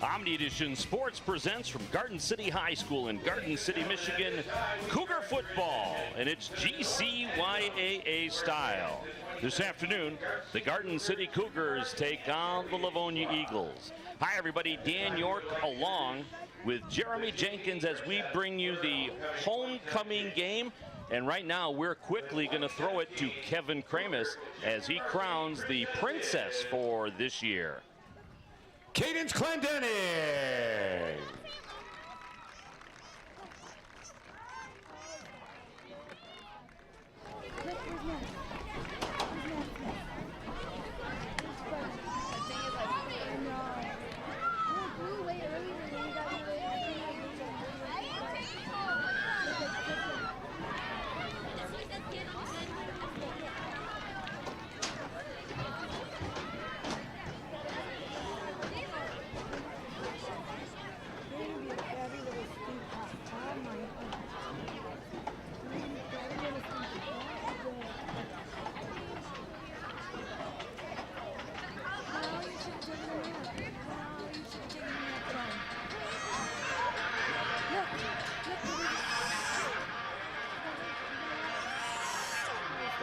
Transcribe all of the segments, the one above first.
Omni Edition Sports presents from Garden City High School in Garden City, Michigan, Cougar football, and it's GCYAA style. This afternoon, the Garden City Cougars take on the Livonia Eagles. Hi everybody, Dan York along with Jeremy Jenkins as we bring you the homecoming game. And right now, we're quickly going to throw it to Kevin Kramus as he crowns the princess for this year. Cadence Clendening.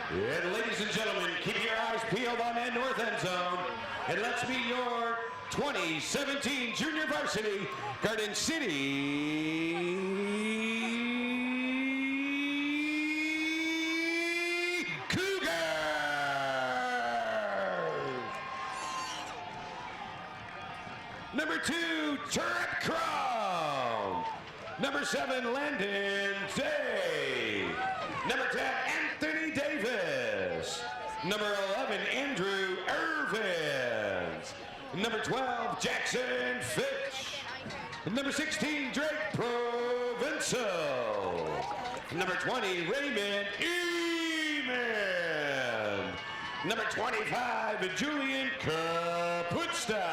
And ladies and gentlemen, keep your eyes peeled on that north end zone. And let's meet your 2017 Junior Varsity Garden City Cougars. Number 2, Turret Crown. Number 7, Landon Day. Number 10, Anthony Davis. Number 11, Andrew Irvins. Number 12, Jackson Fitch. Number 16, Drake Provenzo. Number 20, Raymond Eman. Number 25, Julian Kaputsta.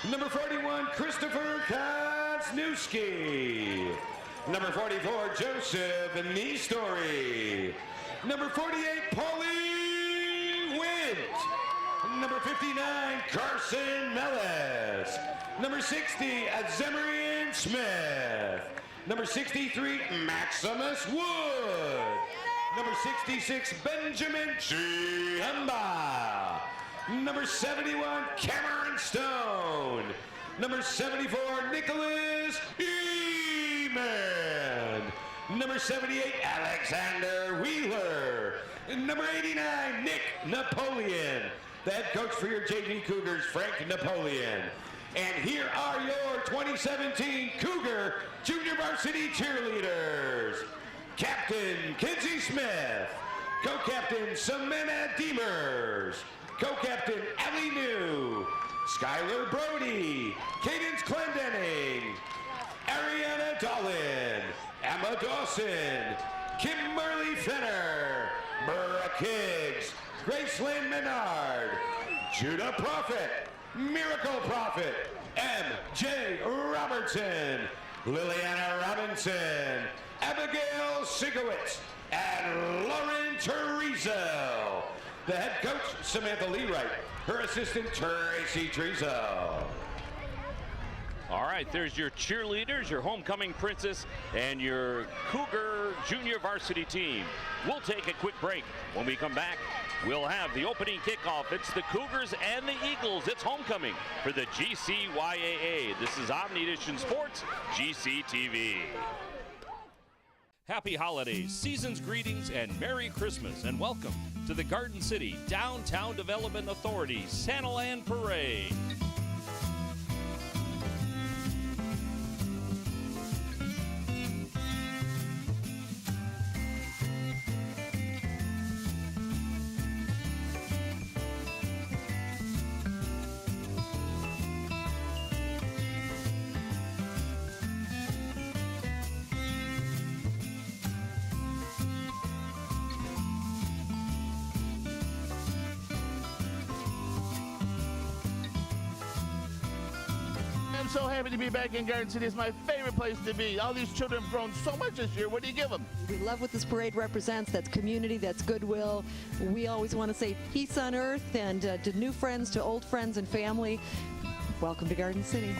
Number 41, Christopher Kosnewski. Number 44, Joseph Nestory. Number 48, Paulie Wint. Number 59, Carson Mellis. Number 60, Zemarian Smith. Number 63, Maximus Wood. Number 66, Benjamin Chiamba. Number 71, Cameron Stone. Number 74, Nicholas Eman. Number 78, Alexander Wheeler. And number 89, Nick Napoleon. The head coach for your JV Cougars, Frank Napoleon. And here are your 2017 Cougar Junior Varsity cheerleaders. Captain Kinsey Smith. Co-captain Samantha Demers. Co-captain Ellie New. Skylar Brody. Cadence Clendening. Ariana Dolan. Emma Dawson. Kimberly Fenner. Brooke Higgs. Gracelyn Menard. Judah Prophet. Miracle Prophet. M.J. Robertson. Liliana Robinson. Abigail Sigowitz. And Lauren Teresa. The head coach, Samantha Leewright. Her assistant, Tracy Trezo. All right, there's your cheerleaders, your homecoming princess, and your Cougar Junior Varsity team. We'll take a quick break. When we come back, we'll have the opening kickoff. It's the Cougars and the Eagles. It's homecoming for the GCYAA. This is Omni Edition Sports, GCTV. Happy holidays, season's greetings, and Merry Christmas, and welcome to the Garden City Downtown Development Authority Santaland Parade. I'm so happy to be back in Garden City. It's my favorite place to be. All these children have grown so much this year. What do you give them? We love what this parade represents. That's community, that's goodwill. We always want to say peace on earth, and to new friends, to old friends and family. Welcome to Garden City.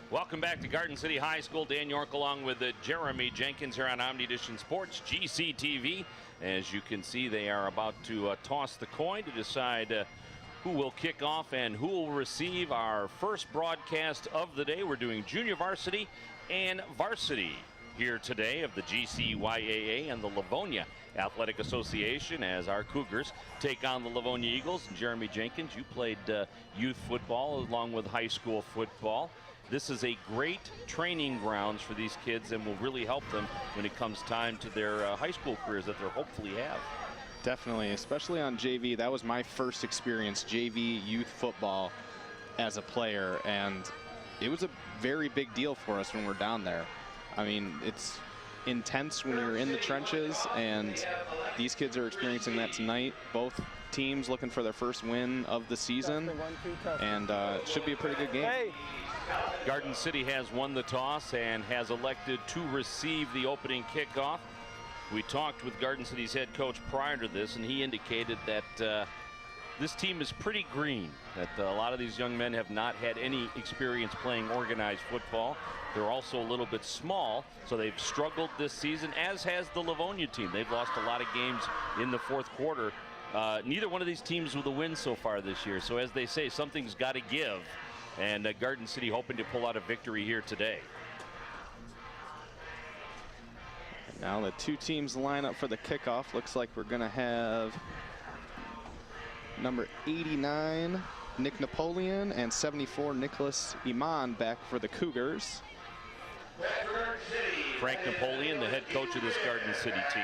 Welcome back to Garden City High School. Dan York along with Jeremy Jenkins here on Omni Edition Sports, GCTV. As you can see, they are about to toss the coin to decide who will kick off and who will receive our first broadcast of the day. We're doing junior varsity and varsity here today of the GCYAA and the Livonia Athletic Association as our Cougars take on the Livonia Eagles. And Jeremy Jenkins, you played youth football along with high school football. This is a great training grounds for these kids and will really help them when it comes time to their high school careers that they'll hopefully have. Definitely, especially on JV. That was my first experience, JV youth football as a player, and it was a very big deal for us when we're down there. I mean, it's intense when you're in the trenches, and these kids are experiencing that tonight. Both teams looking for their first win of the season, and it should be a pretty good game. Garden City has won the toss and has elected to receive the opening kickoff. We talked with Garden City's head coach prior to this, and he indicated that this team is pretty green, that a lot of these young men have not had any experience playing organized football. They're also a little bit small, so they've struggled this season, as has the Livonia team. They've lost a lot of games in the fourth quarter. Neither one of these teams with a win so far this year. So as they say, something's got to give. And Garden City hoping to pull out a victory here today. Now the two teams line up for the kickoff. Looks like we're going to have number 89, Nick Napoleon, and 74, Nicholas Iman, back for the Cougars. Frank Napoleon, the head coach of this Garden City team.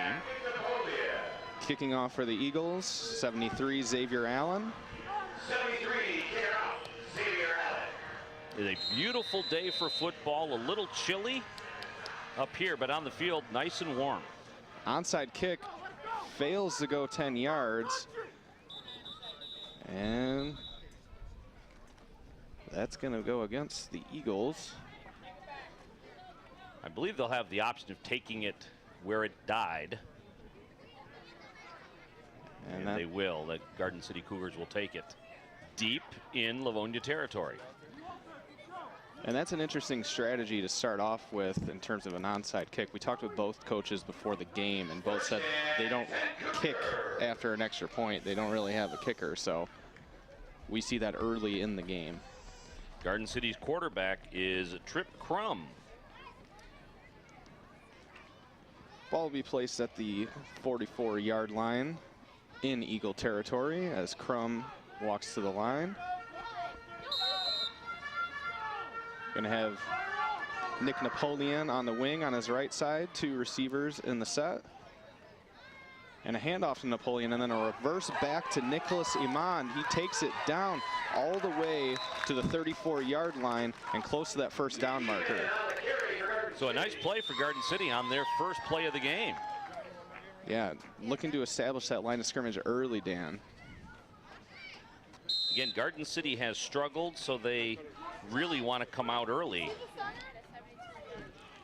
Kicking off for the Eagles, 73, Xavier Allen. 73, Xavier Allen. It's a beautiful day for football, a little chilly up here, but on the field, nice and warm. Onside kick fails to go 10 yards. And that's going to go against the Eagles. I believe they'll have the option of taking it where it died. And they will. The Garden City Cougars will take it deep in Livonia territory. And that's an interesting strategy to start off with in terms of an onside kick. We talked with both coaches before the game, and both said they don't kick after an extra point. They don't really have a kicker, so we see that early in the game. Garden City's quarterback is Trip Crum. Ball will be placed at the 44-yard line in Eagle territory as Crum walks to the line. Going to have Nick Napoleon on the wing on his right side, two receivers in the set. And a handoff to Napoleon, and then a reverse back to Nicholas Iman. He takes it down all the way to the 34-yard line and close to that first down marker. So a nice play for Garden City on their first play of the game. Yeah, looking to establish that line of scrimmage early, Dan. Again, Garden City has struggled, so they really want to come out early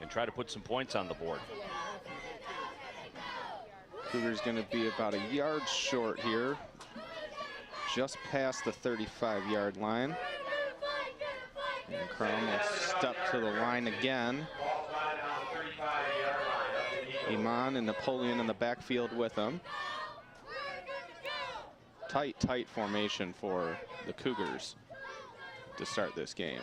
and try to put some points on the board. Cougars going to be about a yard short here, just past the 35-yard line. And Crum will step to the line again. Iman and Napoleon in the backfield with him. Tight formation for the Cougars to start this game.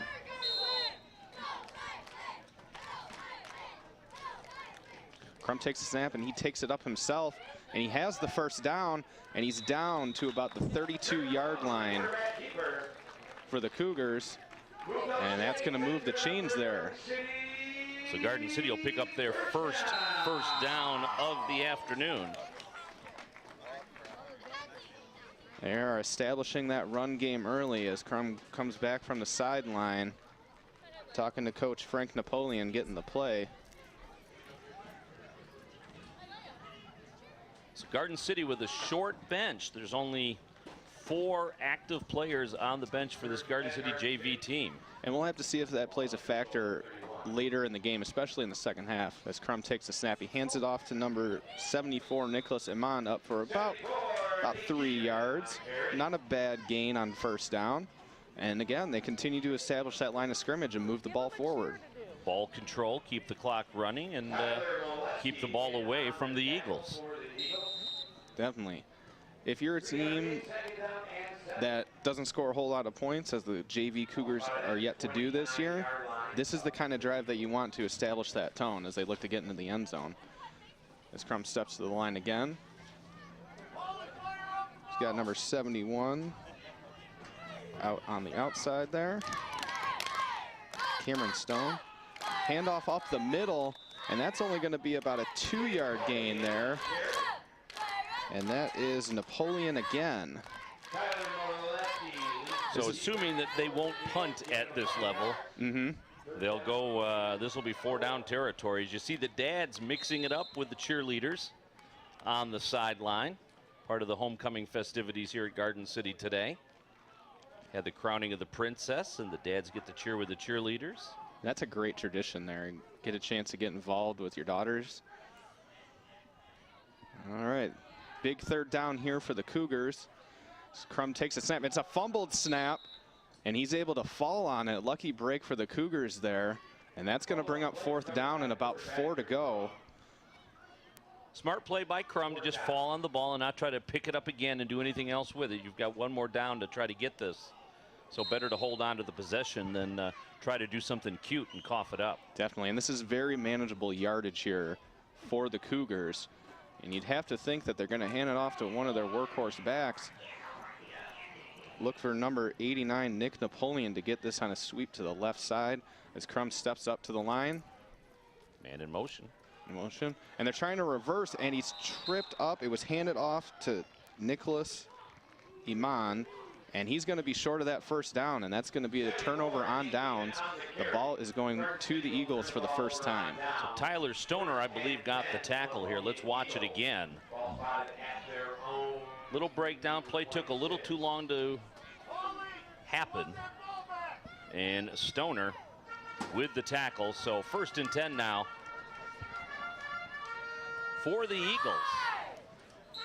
Crum takes the snap and he takes it up himself, and he has the first down, and he's down to about the 32-yard line for the Cougars, and that's going to move the chains there. So Garden City will pick up their first down of the afternoon. They are establishing that run game early as Crum comes back from the sideline, talking to Coach Frank Napoleon, getting the play. So Garden City with a short bench. There's only 4 active players on the bench for this Garden City JV team. And we'll have to see if that plays a factor later in the game, especially in the second half. As Crum takes the snap, he hands it off to number 74, Nicholas Iman, up for about 3 yards. Not a bad gain on first down. And again, they continue to establish that line of scrimmage and move the ball forward. Ball control, keep the clock running, and keep the ball away from the Eagles. Definitely. If you're a team that doesn't score a whole lot of points, as the JV Cougars are yet to do this year, this is the kind of drive that you want to establish that tone as they look to get into the end zone. As Crum steps to the line again. He's got number 71 out on the outside there. Cameron Stone. Handoff up the middle, and that's only going to be about a 2-yard gain there. And that is Napoleon again. So assuming that they won't punt at this level, they'll go, this will be 4-down territory. As you see the dads mixing it up with the cheerleaders on the sideline. Part of the homecoming festivities here at Garden City today. Had the crowning of the princess, and the dads get to cheer with the cheerleaders. That's a great tradition there. Get a chance to get involved with your daughters. All right, big third down here for the Cougars. Crum takes a snap. It's a fumbled snap, and he's able to fall on it. Lucky break for the Cougars there, and that's going to bring up 4th down and about 4 to go. Smart play by Crum to just fall on the ball and not try to pick it up again and do anything else with it. You've got one more down to try to get this. So better to hold on to the possession than try to do something cute and cough it up. Definitely, and this is very manageable yardage here for the Cougars. And you'd have to think that they're going to hand it off to one of their workhorse backs. Look for number 89, Nick Napoleon, to get this on a sweep to the left side as Crum steps up to the line. Man in motion. And they're trying to reverse, and he's tripped up. It was handed off to Nicholas Iman, and he's going to be short of that 1st down, and that's going to be a turnover on downs. The ball is going to the Eagles for the first time. So Tyler Stoner, I believe, got the tackle here. Let's watch it again. Little breakdown. Play took a little too long to happen. And Stoner with the tackle. So 1st and 10 now for the Eagles.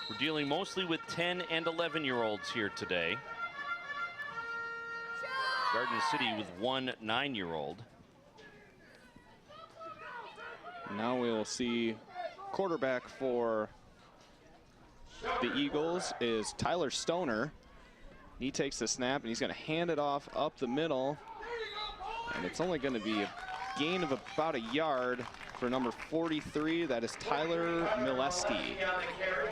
We're dealing mostly with 10 and 11-year-olds here today. Garden City with 1 9-year-old. Now we will see quarterback for the Eagles is Tyler Stoner. He takes the snap, and he's going to hand it off up the middle. And it's only going to be a gain of about a yard for number 43. That is Tyler Mileski.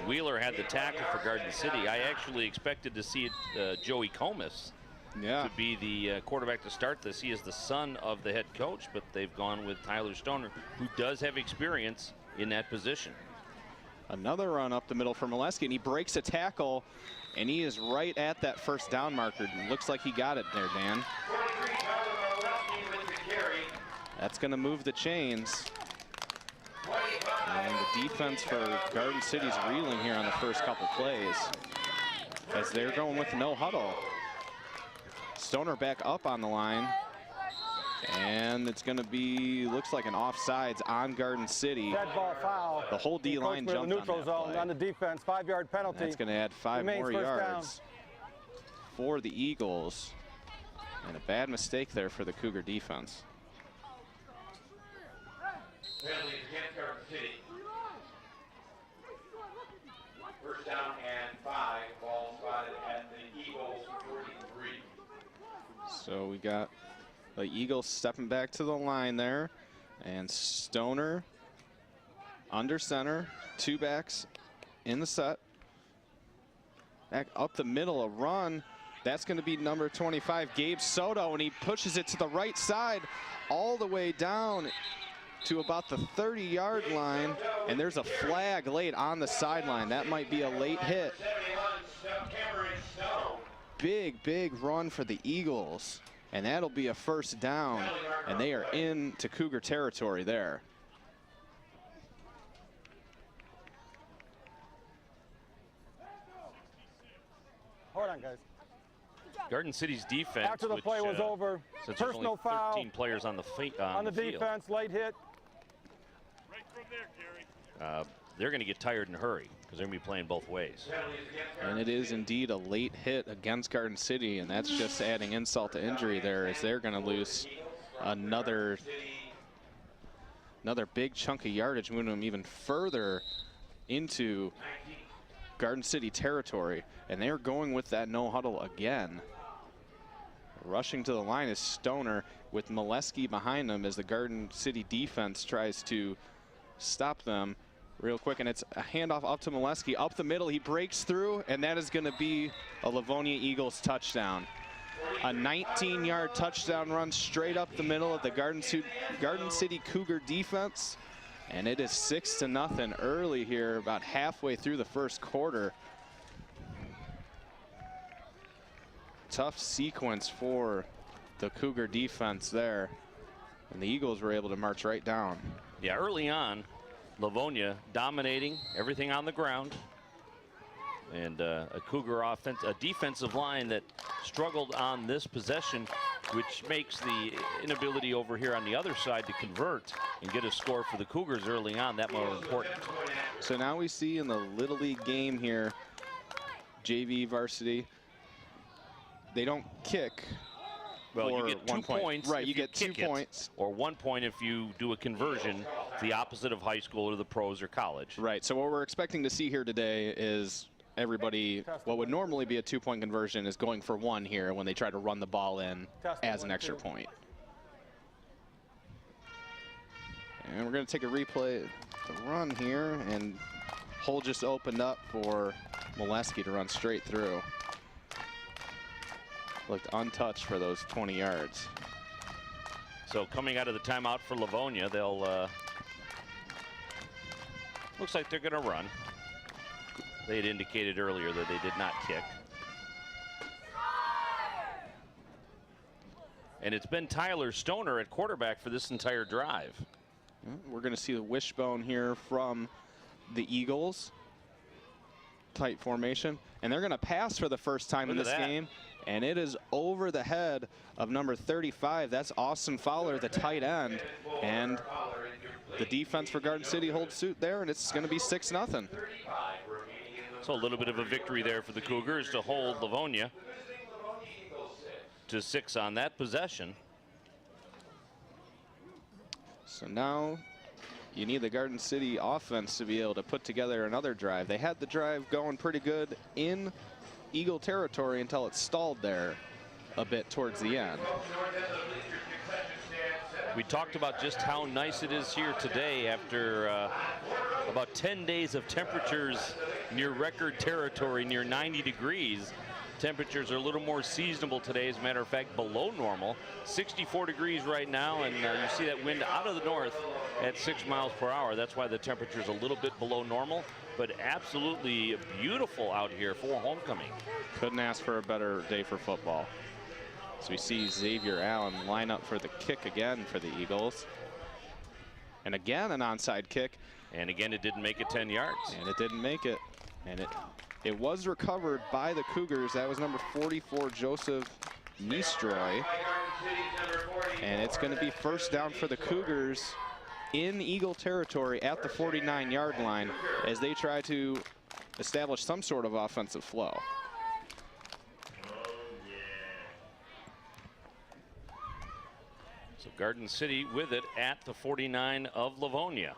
Wheeler had the tackle for Garden City. I actually expected to see Joey Comas to be the quarterback to start this. He is the son of the head coach, but they've gone with Tyler Stoner, who does have experience in that position. Another run up the middle for Mileski, and he breaks a tackle, and he is right at that 1st down marker. Looks like he got it there, Dan. That's going to move the chains. And the defense for Garden City's reeling here on the first couple plays as they're going with no huddle. Stoner back up on the line, and it's going to be, looks like an offsides on Garden City. Dead ball foul. The whole D-line jumped on neutral that zone play. on the defense. 5-yard penalty. That's going to add 5 more yards for the Eagles. And a bad mistake there for the Cougar defense. Penalty against Garden City. 1st down and 5. Ball spotted at the Eagles 43. So we got the Eagles stepping back to the line there. And Stoner under center. 2 backs in the set. Back up the middle, a run. That's going to be number 25, Gabe Soto, and he pushes it to the right side all the way down to about the 30-yard line, and there's a flag laid on the sideline. That might be a late hit. Big run for the Eagles, and that'll be a 1st down, and they are into Cougar territory there. Hold on, guys. Good job. Garden City's defense, After the play was over, since there's personal only foul 13 players on the field. on the defense, late hit. They're going to get tired and hurry because they're going to be playing both ways. And it is indeed a late hit against Garden City, and that's just adding insult to injury there, as they're going to lose another big chunk of yardage, moving them even further into Garden City territory. And they're going with that no huddle again. Rushing to the line is Stoner with Molesky behind them as the Garden City defense tries to stop them real quick. And it's a handoff up to Molesky, up the middle. He breaks through, and that is going to be a Livonia Eagles touchdown. A 19-yard touchdown run straight up the middle of the Garden City Cougar defense. And it is 6-0 early here, about halfway through the first quarter. Tough sequence for the Cougar defense there. And the Eagles were able to march right down. Yeah, early on, Livonia dominating everything on the ground. And a Cougar a defensive line that struggled on this possession, which makes the inability over here on the other side to convert and get a score for the Cougars early on that more important. So now we see in the Little League game here, JV varsity, they don't kick. Well, you get 2 points. Right, you get 2 points. Or 1 point if you do a conversion, the opposite of high school or the pros or college. Right, so what we're expecting to see here today is everybody, what would normally be a 2-point conversion is going for 1 here when they try to run the ball in as an extra point. And we're going to take a replay to run here, and hole just opened up for Molesky to run straight through. Looked untouched for those 20 yards. So coming out of the timeout for Livonia, they'll looks like they're going to run. They had indicated earlier that they did not kick. And it's been Tyler Stoner at quarterback for this entire drive. We're going to see the wishbone here from the Eagles. Tight formation. And they're going to pass for the first time in this game. And it is over the head of number 35. That's Austin Fowler, the tight end. And the defense for Garden City holds suit there, and it's going to be 6-0. So a little bit of a victory there for the Cougars to hold Livonia to 6 on that possession. So now you need the Garden City offense to be able to put together another drive. They had the drive going pretty good in Eagle territory until it stalled there a bit towards the end. We talked about just how nice it is here today after about 10 days of temperatures near record territory, near 90 degrees. Temperatures are a little more seasonable today, as a matter of fact, below normal. 64 degrees right now, and you see that wind out of the north at 6 miles per hour. That's why the temperature is a little bit below normal, but absolutely beautiful out here for homecoming. Couldn't ask for a better day for football. So we see Xavier Allen line up for the kick again for the Eagles. And again, an onside kick. And again, it didn't make it 10 yards. And it didn't make it. And it was recovered by the Cougars. That was number 44, Joseph Nistroy. And it's going to be first down for the Cougars in Eagle territory at the 49-yard line as they try to establish some sort of offensive flow. So Garden City with it at the 49 of Livonia.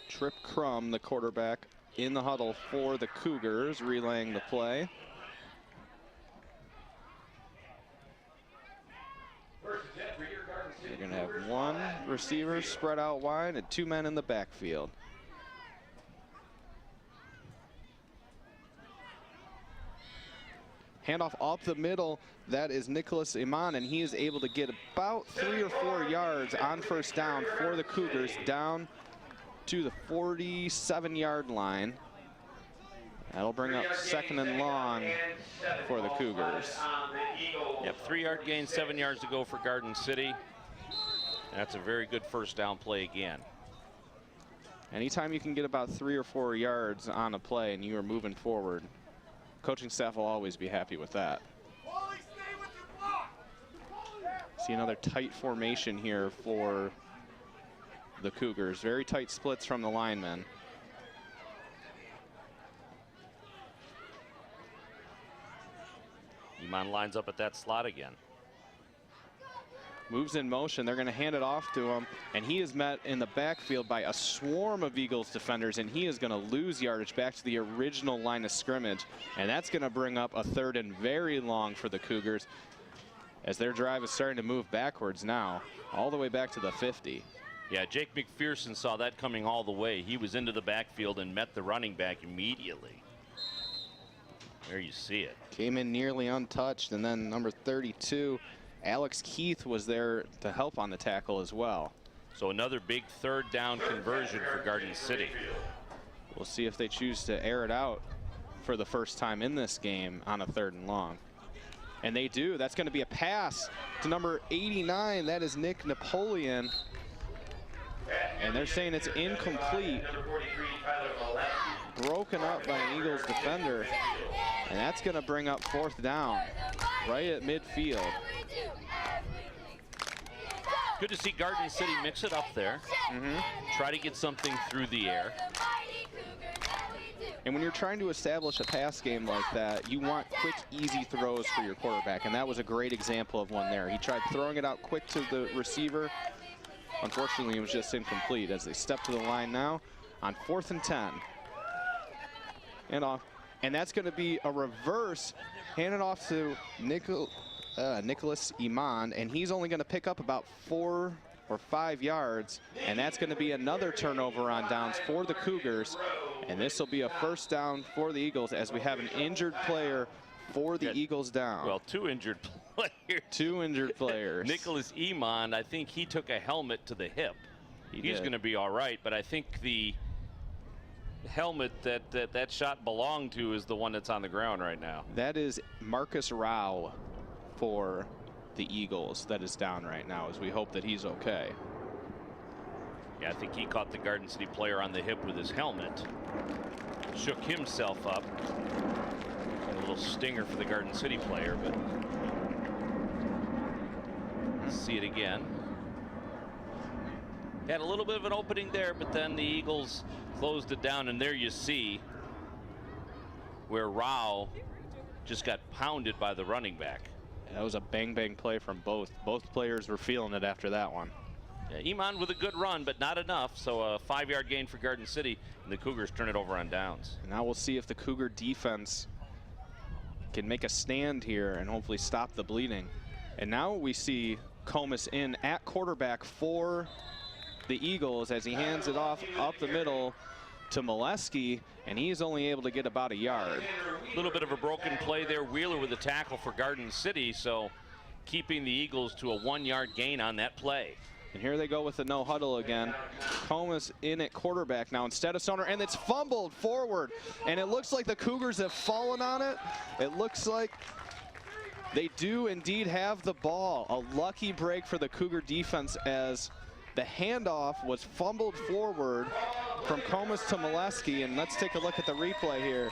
Trip Crum, the quarterback, in the huddle for the Cougars, relaying the play. You're going to have one receiver spread out wide and 2 men in the backfield. Handoff up the middle. That is Nicholas Iman, and he is able to get about 3 or 4 yards on first down for the Cougars down to the 47-yard line. That'll bring up 2nd and long for the Cougars. Yep, 3-yard gain, 7 yards to go for Garden City. That's a very good first down play again. Anytime you can get about 3 or 4 yards on a play and you are moving forward, coaching staff will always be happy with that. See another tight formation here for the Cougars. Very tight splits from the linemen. Iman lines up at that slot again. Moves in motion. They're going to hand it off to him, and he is met in the backfield by a swarm of Eagles defenders, and he is going to lose yardage back to the original line of scrimmage, and that's going to bring up a 3rd and very long for the Cougars as their drive is starting to move backwards now, all the way back to the 50. Yeah, Jake McPherson saw that coming all the way. He was into the backfield and met the running back immediately. There you see it. Came in nearly untouched, and then number 32, Alex Keith, was there to help on the tackle as well. So another big 3rd down conversion for Garden City. We'll see if they choose to air it out for the first time in this game on a 3rd and long. And they do. That's going to be a pass to number 89. That is Nick Napoleon. And they're saying it's incomplete. Broken up by an Eagles defender. And that's going to bring up 4th down right at midfield. Good to see Garden City mix it up there. Try to get something through the air. And when you're trying to establish a pass game like that, you want quick, easy throws for your quarterback. And that was a great example of one there. He tried throwing it out quick to the receiver. Unfortunately, it was just incomplete as they step to the line now on 4th and 10. And off. And that's going to be a reverse, handed off to Nicholas Iman, and he's only going to pick up about 4 or 5 yards, and that's going to be another turnover on downs for the Cougars, and this will be a 1st down for the Eagles as we have an injured player for the Eagles down. Well, 2 injured players. 2 injured players. Nicholas Iman, I think he took a helmet to the hip. He's going to be all right, but I think the helmet that shot belonged to is the one that's on the ground right now. That is Marcus Rao for the Eagles that is down right now, as we hope that he's okay. Yeah, I think he caught the Garden City player on the hip with his helmet. Shook himself up. A little stinger for the Garden City player, but let's see it again. Had a little bit of an opening there, but then the Eagles closed it down, and there you see where Rao just got pounded by the running back. That was a bang-bang play from both. Both players were feeling it after that one. Yeah, Iman with a good run, but not enough. So a 5-yard gain for Garden City, and the Cougars turn it over on downs. And now we'll see if the Cougar defense can make a stand here and hopefully stop the bleeding. And now we see Comas in at quarterback for the Eagles as he hands it off up the middle to Molesky, and he's only able to get about a yard. A little bit of a broken play there. Wheeler with a tackle for Garden City, so keeping the Eagles to a 1-yard gain on that play. And here they go with the no huddle again. Comas in at quarterback now instead of Stoner, and it's fumbled forward. And it looks like the Cougars have fallen on it. It looks like they do indeed have the ball. A lucky break for the Cougar defense as the handoff was fumbled forward from Comas to Molesky. And let's take a look at the replay here.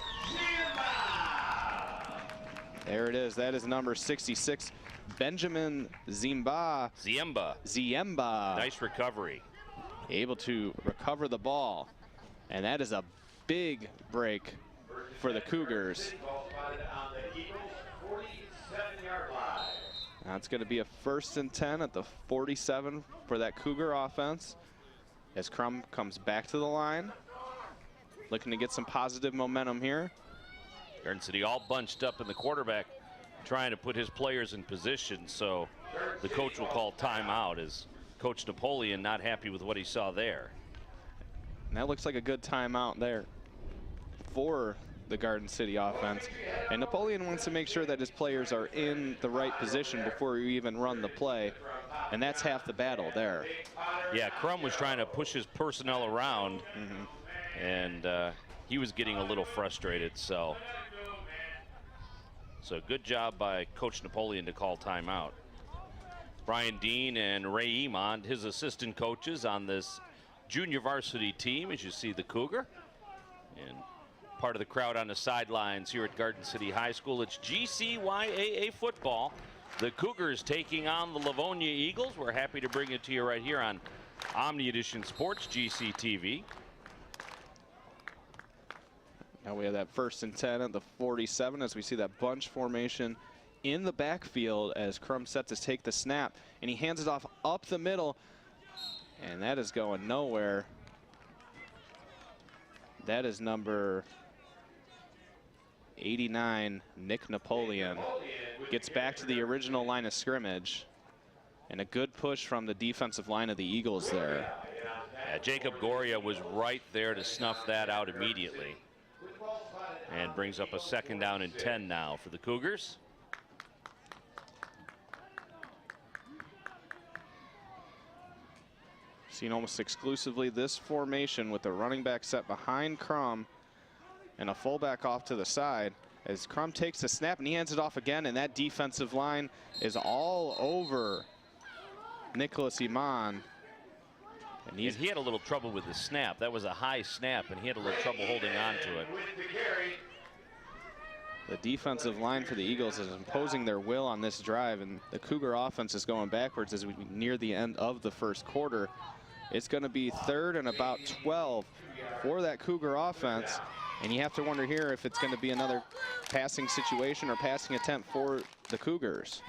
There it is. That is number 66, Benjamin Ziemba. Nice recovery. Able to recover the ball. And that is a big break for the Cougars. That's going to be a 1st and 10 at the 47 for that Cougar offense as Crum comes back to the line, looking to get some positive momentum here. Garden City all bunched up in the quarterback, trying to put his players in position, so the coach will call timeout as Coach Napoleon not happy with what he saw there. And that looks like a good timeout there for the Garden City offense. And Napoleon wants to make sure that his players are in the right position before you even run the play. And that's half the battle there. Yeah, Crum was trying to push his personnel around, and he was getting a little frustrated. So good job by Coach Napoleon to call timeout. Brian Dean and Ray Emond, his assistant coaches on this junior varsity team, as you see the Cougar. And part of the crowd on the sidelines here at Garden City High School. It's GCYAA football. The Cougars taking on the Livonia Eagles. We're happy to bring it to you right here on Omni Edition Sports, GCTV. Now we have that 1st and 10 at the 47 as we see that bunch formation in the backfield as Crum set to take the snap, and he hands it off up the middle, and that is going nowhere. That is number 89, Nick Napoleon. Gets back to the original line of scrimmage, and a good push from the defensive line of the Eagles there. Yeah, Jacob Goria was right there to snuff that out immediately. And brings up a 2nd down and 10 now for the Cougars. Seen almost exclusively this formation with the running back set behind Crum and a fullback off to the side as Crum takes the snap and he hands it off again, and that defensive line is all over Nicholas Iman. And he had a little trouble with the snap. That was a high snap, and he had a little trouble holding on to it. The defensive line for the Eagles is imposing their will on this drive, and the Cougar offense is going backwards as we near the end of the 1st quarter. It's going to be 3rd and about 12 for that Cougar offense, and you have to wonder here if it's going to be another passing situation or passing attempt for the Cougars.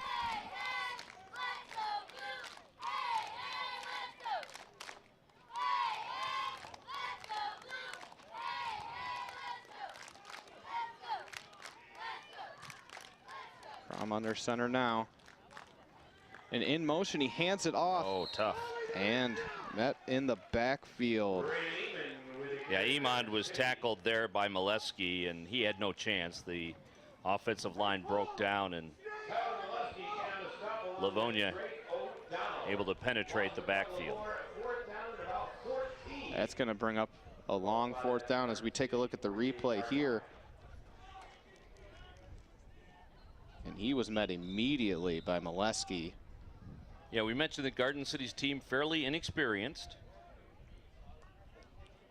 Crum under center now. And in motion, he hands it off. Oh, tough. And met in the backfield. Yeah, Iman was tackled there by Molesky, and he had no chance. The offensive line broke down, and Livonia able to penetrate the backfield. That's going to bring up a long 4th down as we take a look at the replay here. And he was met immediately by Molesky. Yeah, we mentioned that Garden City's team fairly inexperienced.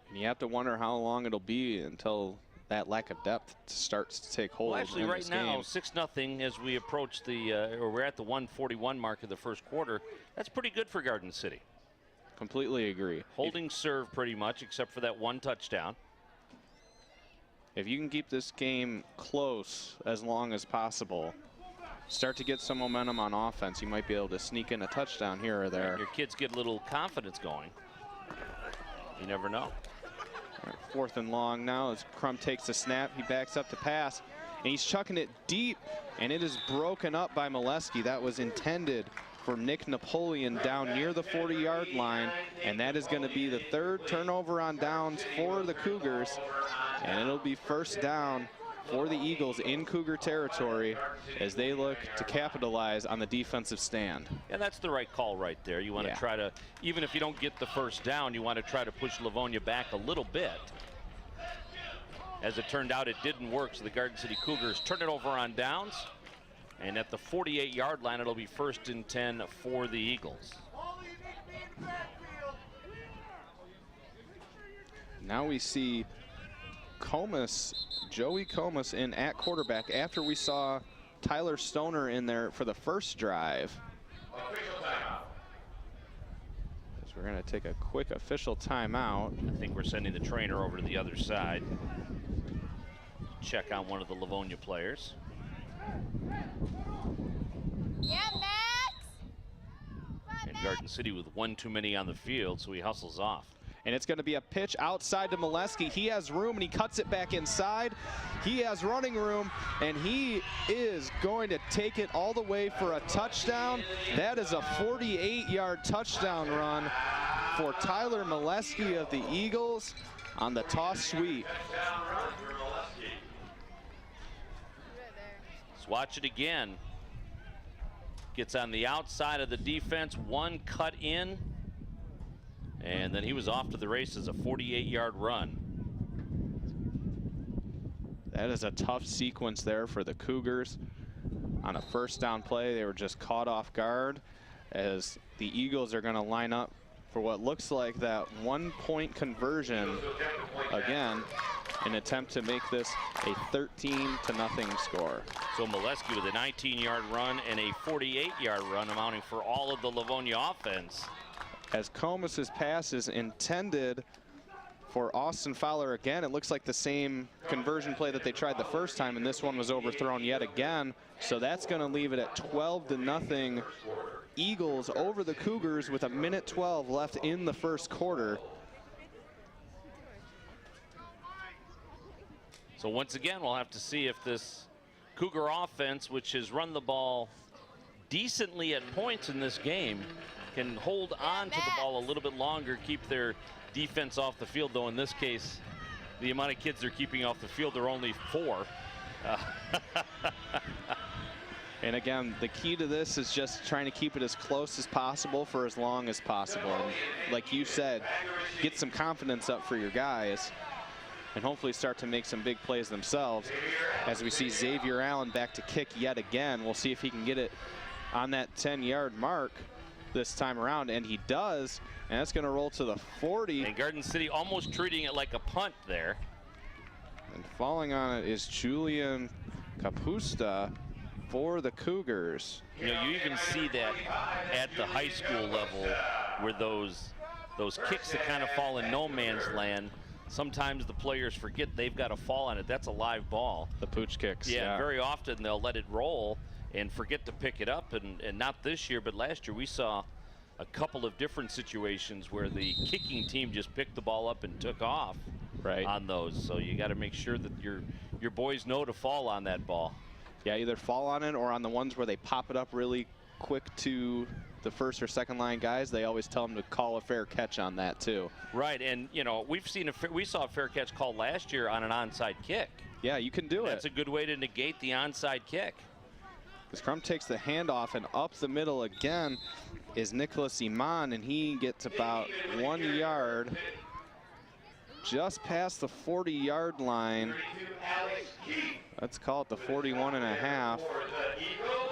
And you have to wonder how long it'll be until that lack of depth starts to take hold. Well, actually, in right this now, game. 6-0 as we approach the, or we're at the 1:41 mark of the 1st quarter. That's pretty good for Garden City. Completely agree. Holding serve pretty much, except for that 1 touchdown. If you can keep this game close as long as possible, start to get some momentum on offense, you might be able to sneak in a touchdown here or there. Your kids get a little confidence going. You never know. All right, 4th and long now as Crum takes the snap. He backs up to pass, and he's chucking it deep, and it is broken up by Molesky. That was intended for Nick Napoleon down near the 40-yard line, and that is going to be the 3rd turnover on downs for the Cougars, and it'll be 1st down for the Eagles in Cougar territory as they look to capitalize on the defensive stand. And that's the right call right there. You want to try to, even if you don't get the 1st down, you want to try to push Livonia back a little bit. As it turned out, it didn't work, so the Garden City Cougars turn it over on downs. And at the 48-yard line, it'll be 1st and 10 for the Eagles. Now we see Joey Comas in at quarterback after we saw Tyler Stoner in there for the 1st drive. So we're going to take a quick official timeout. I think we're sending the trainer over to the other side. Check on one of the Livonia players. Yeah, Max! And Garden City with 1 too many on the field, so he hustles off. And it's going to be a pitch outside to Molesky. He has room, and he cuts it back inside. He has running room, and he is going to take it all the way for a touchdown. That is a 48-yard touchdown run for Tyler Molesky of the Eagles on the toss sweep. Let's watch it again. Gets on the outside of the defense, 1 cut in. And then he was off to the races, a 48-yard run. That is a tough sequence there for the Cougars. On a 1st down play, they were just caught off guard as the Eagles are going to line up for what looks like that 1-point conversion again. an attempt to make this a 13-0 score. So Molesky with a 19-yard run and a 48-yard run, amounting for all of the Livonia offense. As Comus's pass is intended for Austin Fowler again, it looks like the same conversion play that they tried the first time, and this one was overthrown yet again. So that's going to leave it at 12-0 Eagles over the Cougars with 1:12 left in the first quarter. So once again, we'll have to see if this Cougar offense, which has run the ball decently at points in this game, can hold on to the ball a little bit longer, keep their defense off the field, though in this case, the amount of kids they're keeping off the field are only 4. And again, the key to this is just trying to keep it as close as possible for as long as possible. And like you said, get some confidence up for your guys and hopefully start to make some big plays themselves. As we see Xavier Allen back to kick yet again. We'll see if he can get it on that 10-yard mark this time around, and he does, and that's going to roll to the 40. And Garden City almost treating it like a punt there. And falling on it is Julian Capusta for the Cougars. You know, you even see that at the high school level where those kicks that kind of fall in no man's land, sometimes the players forget they've got to fall on it. That's a live ball. The pooch kicks. Yeah, very often they'll let it roll and forget to pick it up. And not this year, but last year we saw a couple of different situations where the kicking team just picked the ball up and took off on those. So you got to make sure that your boys know to fall on that ball. Yeah, either fall on it or on the ones where they pop it up really quick to the first or second line guys. They always tell them to call a fair catch on that too. Right, and you know, we saw a fair catch call last year on an onside kick. Yeah, you can do it. That's a good way to negate the onside kick. As Crum takes the handoff, and up the middle again is Nicholas Iman, and he gets about 1 yard just past the 40-yard line. Let's call it the 41.5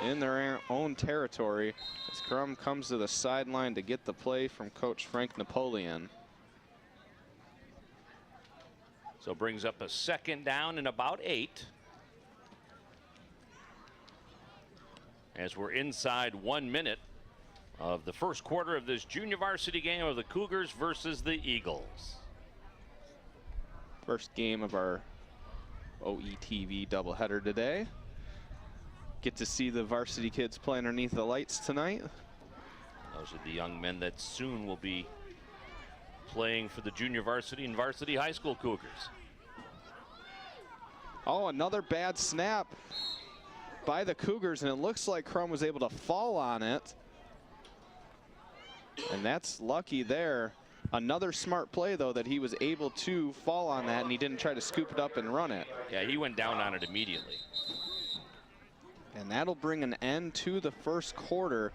in their own territory as Crum comes to the sideline to get the play from Coach Frank Napoleon. So brings up a second down and about 8. As we're inside 1 minute of the first quarter of this junior varsity game of the Cougars versus the Eagles. First game of our OETV doubleheader today. Get to see the varsity kids play underneath the lights tonight. Those are the young men that soon will be playing for the junior varsity and varsity high school Cougars. Oh, another bad snap by the Cougars, and it looks like Crum was able to fall on it. And that's lucky there. Another smart play, though, that he was able to fall on that, and he didn't try to scoop it up and run it. Yeah, he went down on it immediately. And that'll bring an end to the first quarter.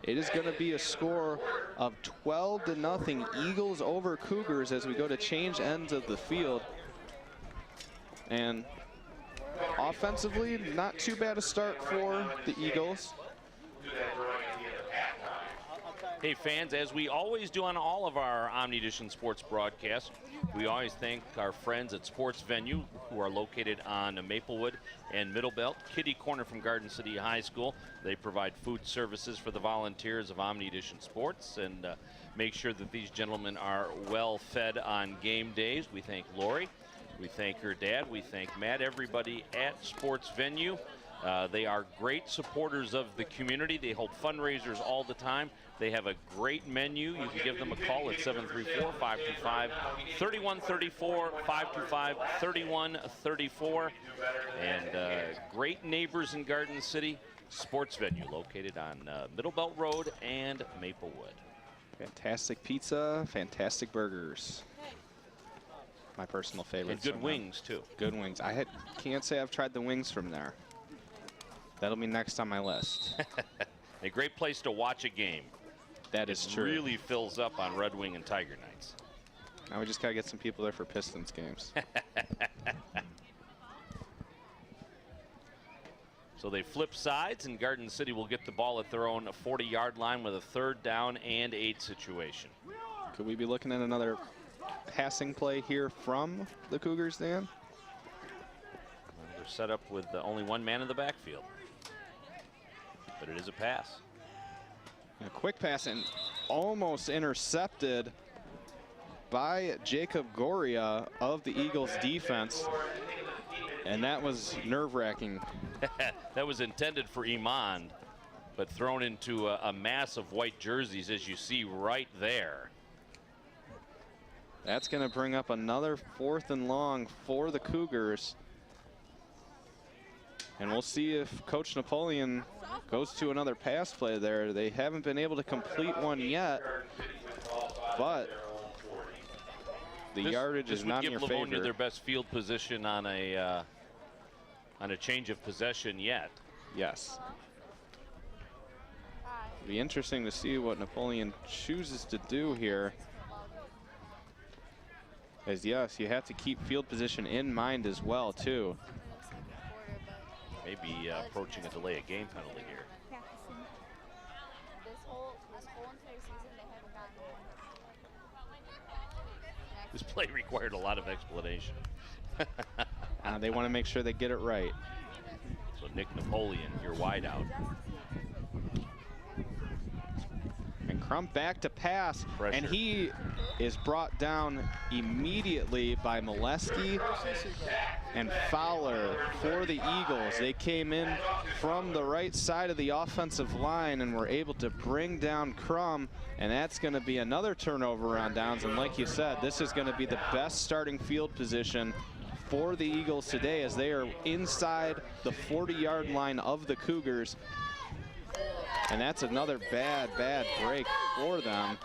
It is going to be a score of 12-0 Eagles over Cougars as we go to change ends of the field. And offensively, not too bad a start for the Eagles. Hey fans, as we always do on all of our Omni Edition sports broadcasts, we always thank our friends at Sports Venue who are located on Maplewood and Middlebelt, kitty corner from Garden City High School. They provide food services for the volunteers of Omni Edition Sports and make sure that these gentlemen are well fed on game days. We thank Lori, we thank her dad, we thank Matt, everybody at Sports Venue. They are great supporters of the community. They hold fundraisers all the time. They have a great menu. You can give them a call at 734-525-3134, 525-3134. And great neighbors in Garden City. Sports Venue located on Middlebelt Road and Maplewood. Fantastic pizza, fantastic burgers. My personal favorite. And good wings, too. Good wings. Can't say I've tried the wings from there. That'll be next on my list. A great place to watch a game. That is true. It really fills up on Red Wing and Tiger Nights. Now we just got to get some people there for Pistons games. So they flip sides, and Garden City will get the ball at their own 40-yard line with a 3rd down and 8 situation. Could we be looking at another passing play here from the Cougars, Dan? They're set up with only one man in the backfield. But it is a pass. A quick pass and almost intercepted by Jacob Goria of the Eagles defense. And that was nerve-wracking. That was intended for Iman, but thrown into a mass of white jerseys, as you see right there. That's going to bring up another 4th and long for the Cougars. And we'll see if Coach Napoleon goes to another pass play there. They haven't been able to complete one yet, but the yardage is not in your favor. This would give Livonia their best field position on a change of possession yet. Yes. It'll be interesting to see what Napoleon chooses to do here. As yes, you have to keep field position in mind as well, too. Maybe approaching a delay of game penalty here. This play required a lot of explanation. They want to make sure they get it right. So Nick Napoleon, your wideout. And Crump back to pass. Pressure. And he is brought down immediately by Molesky and Fowler for the Eagles. They came in from the right side of the offensive line and were able to bring down Crum, and that's going to be another turnover on downs. And like you said, this is going to be the best starting field position for the Eagles today, as they are inside the 40-yard line of the Cougars. And that's another bad break for them,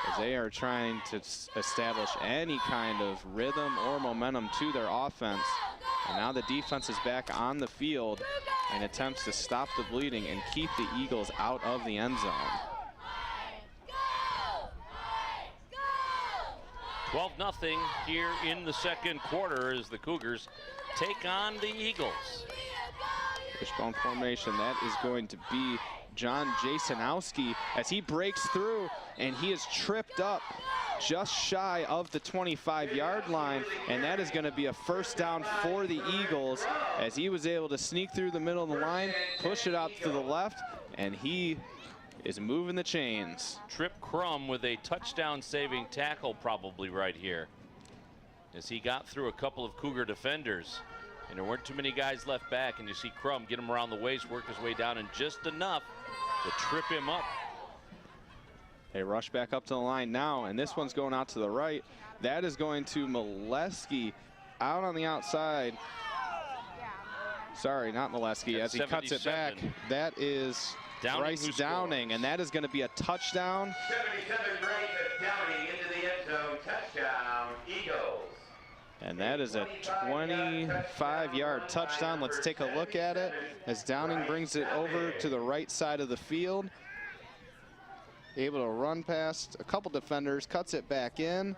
as they are trying to establish any kind of rhythm or momentum to their offense. And now the defense is back on the field and attempts to stop the bleeding and keep the Eagles out of the end zone. 12-0 here in the second quarter as the Cougars take on the Eagles. Wishbone formation, that is going to be John Jasonowski as he breaks through, and he is tripped up just shy of the 25-yard line, and that is going to be a first down for the Eagles, as he was able to sneak through the middle of the line, push it out to the left, and he is moving the chains. Trip Crum with a touchdown-saving tackle probably right here, as he got through a couple of Cougar defenders. And there weren't too many guys left back, and you see Crum get him around the waist, work his way down, and just enough to trip him up. They rush back up to the line now, and this one's going out to the right. That is going to Molesky out on the outside. Sorry, not Molesky, as he cuts it back. That is Bryce Downing, and that is going to be a touchdown. 77 Bryce Downing into the end zone, touchdown, Eagles. And that is a 25-yard touchdown. Let's take a look at it as Downing brings it over to the right side of the field. Able to run past a couple defenders, cuts it back in,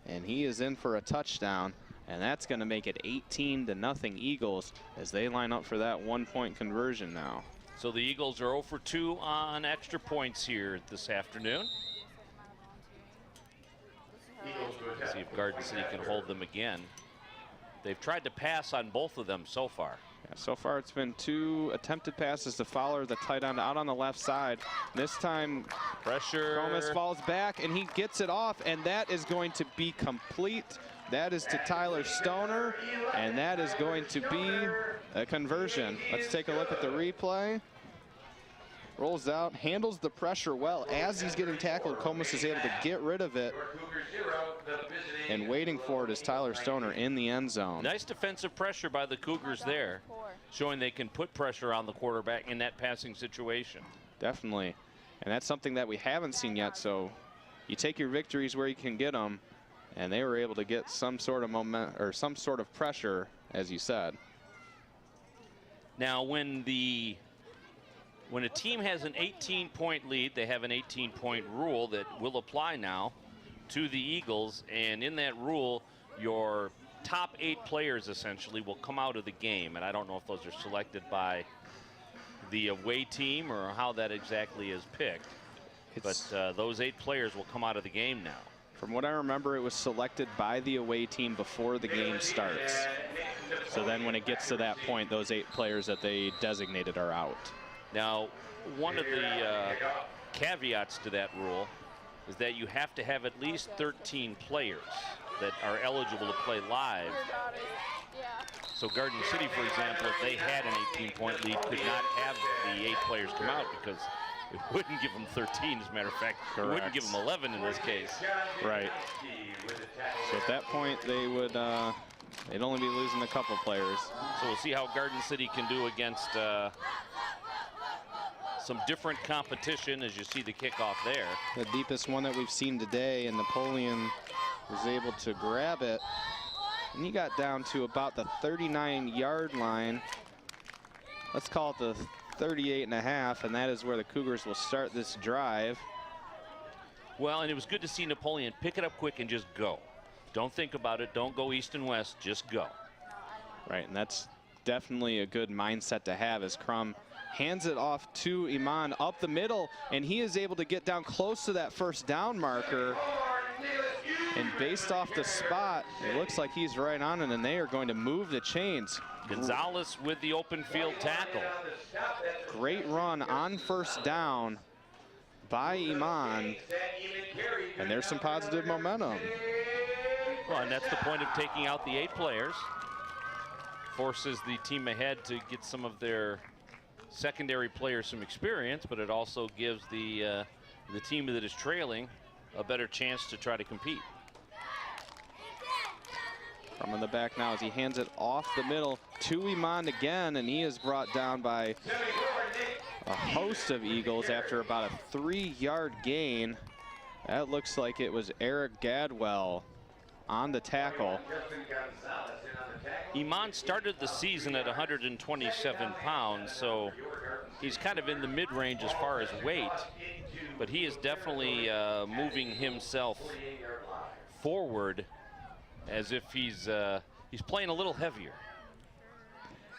and he is in for a touchdown. And that's going to make it 18-0 Eagles as they line up for that 1-point conversion now. So the Eagles are 0 for 2 on extra points here this afternoon. See if Garden City can hold them again. They've tried to pass on both of them so far. Yeah, so far it's been 2 attempted passes to Fowler, the tight end, out on the left side. This time pressure. Gomez falls back and he gets it off, and that is going to be complete. That is to Tyler Stoner, and that is going to be a conversion. Let's take a look at the replay. Rolls out, handles the pressure well. As he's getting tackled, Comas is able to get rid of it. And waiting for it is Tyler Stoner in the end zone. Nice defensive pressure by the Cougars there, showing they can put pressure on the quarterback in that passing situation. Definitely. And that's something that we haven't seen yet, so you take your victories where you can get them, and they were able to get some sort of moment or some sort of pressure, as you said. Now, when a team has an 18-point lead, they have an 18-point rule that will apply now to the Eagles, and in that rule, your top 8 players essentially will come out of the game, and I don't know if those are selected by the away team or how that exactly is picked, but those 8 players will come out of the game now. From what I remember, it was selected by the away team before the game starts. So then when it gets to that point, those 8 players that they designated are out. Now, one of the caveats to that rule is that you have to have at least 13 players that are eligible to play live. So Garden City, for example, if they had an 18-point lead, could not have the 8 players come out because it wouldn't give them 13, as a matter of fact. Correct. It wouldn't give them 11 in this case. Right. So at that point, they would they'd only be losing a couple players. So we'll see how Garden City can do against some different competition as you see the kickoff there. The deepest one that we've seen today, and Napoleon was able to grab it. And he got down to about the 39-yard line. Let's call it the 38.5, and that is where the Cougars will start this drive. Well, and it was good to see Napoleon pick it up quick and just go. Don't think about it. Don't go east and west. Just go. Right, and that's definitely a good mindset to have as Crum hands it off to Iman up the middle, and he is able to get down close to that first down marker. And based off the spot, it looks like he's right on it, and they are going to move the chains. Gonzalez with the open field tackle. Great run on first down by Iman. And there's some positive momentum. Well, and that's the point of taking out the 8 players. Forces the team ahead to get some of their secondary players some experience, but it also gives the team that is trailing a better chance to try to compete. From in the back now as he hands it off the middle to Iman again, and he is brought down by a host of Eagles after about a 3-yard gain. That looks like it was Eric Gadwell on the tackle. Iman started the season at 127 pounds, so he's kind of in the mid-range as far as weight, but he is definitely moving himself forward as if he's playing a little heavier.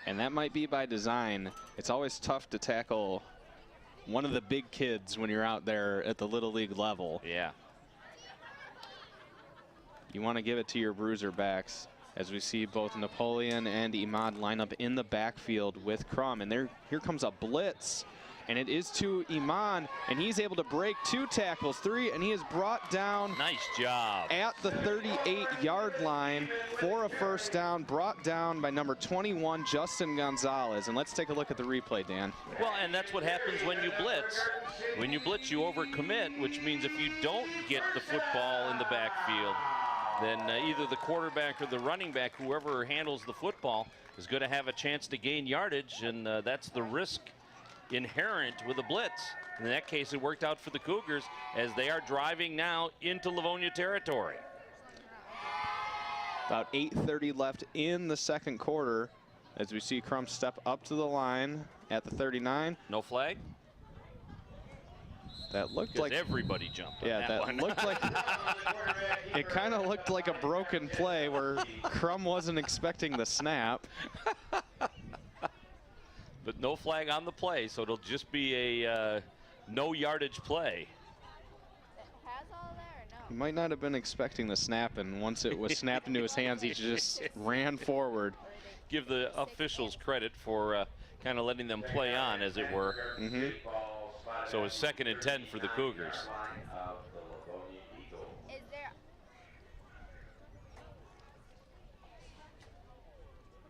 And that might be by design. It's always tough to tackle one of the big kids when you're out there at the Little League level. Yeah. You want to give it to your bruiser backs, as we see both Napoleon and Iman line up in the backfield with Crum. And here comes a blitz, and it is to Iman, and he's able to break 2 tackles, 3, and he is brought down. Nice job. At the 38-yard line for a first down, brought down by number 21, Justin Gonzalez. And let's take a look at the replay, Dan. Well, and that's what happens when you blitz. When you blitz, you overcommit, which means if you don't get the football in the backfield, then either the quarterback or the running back, whoever handles the football, is going to have a chance to gain yardage, and that's the risk inherent with a blitz. In that case, it worked out for the Cougars as they are driving now into Livonia territory. About 8:30 left in the second quarter as we see Crum step up to the line at the 39. No flag? That looked like everybody jumped on that one. Looked like it kind of looked like a broken play where Crum wasn't expecting the snap. But no flag on the play, so it'll just be a no yardage play. Has all there or no? He might not have been expecting the snap, and once it was snapped into his hands, he just ran forward. Give the officials credit for kind of letting them play on, as it were. Mm-hmm. So it's 2nd and 10 for the Cougars. Is there?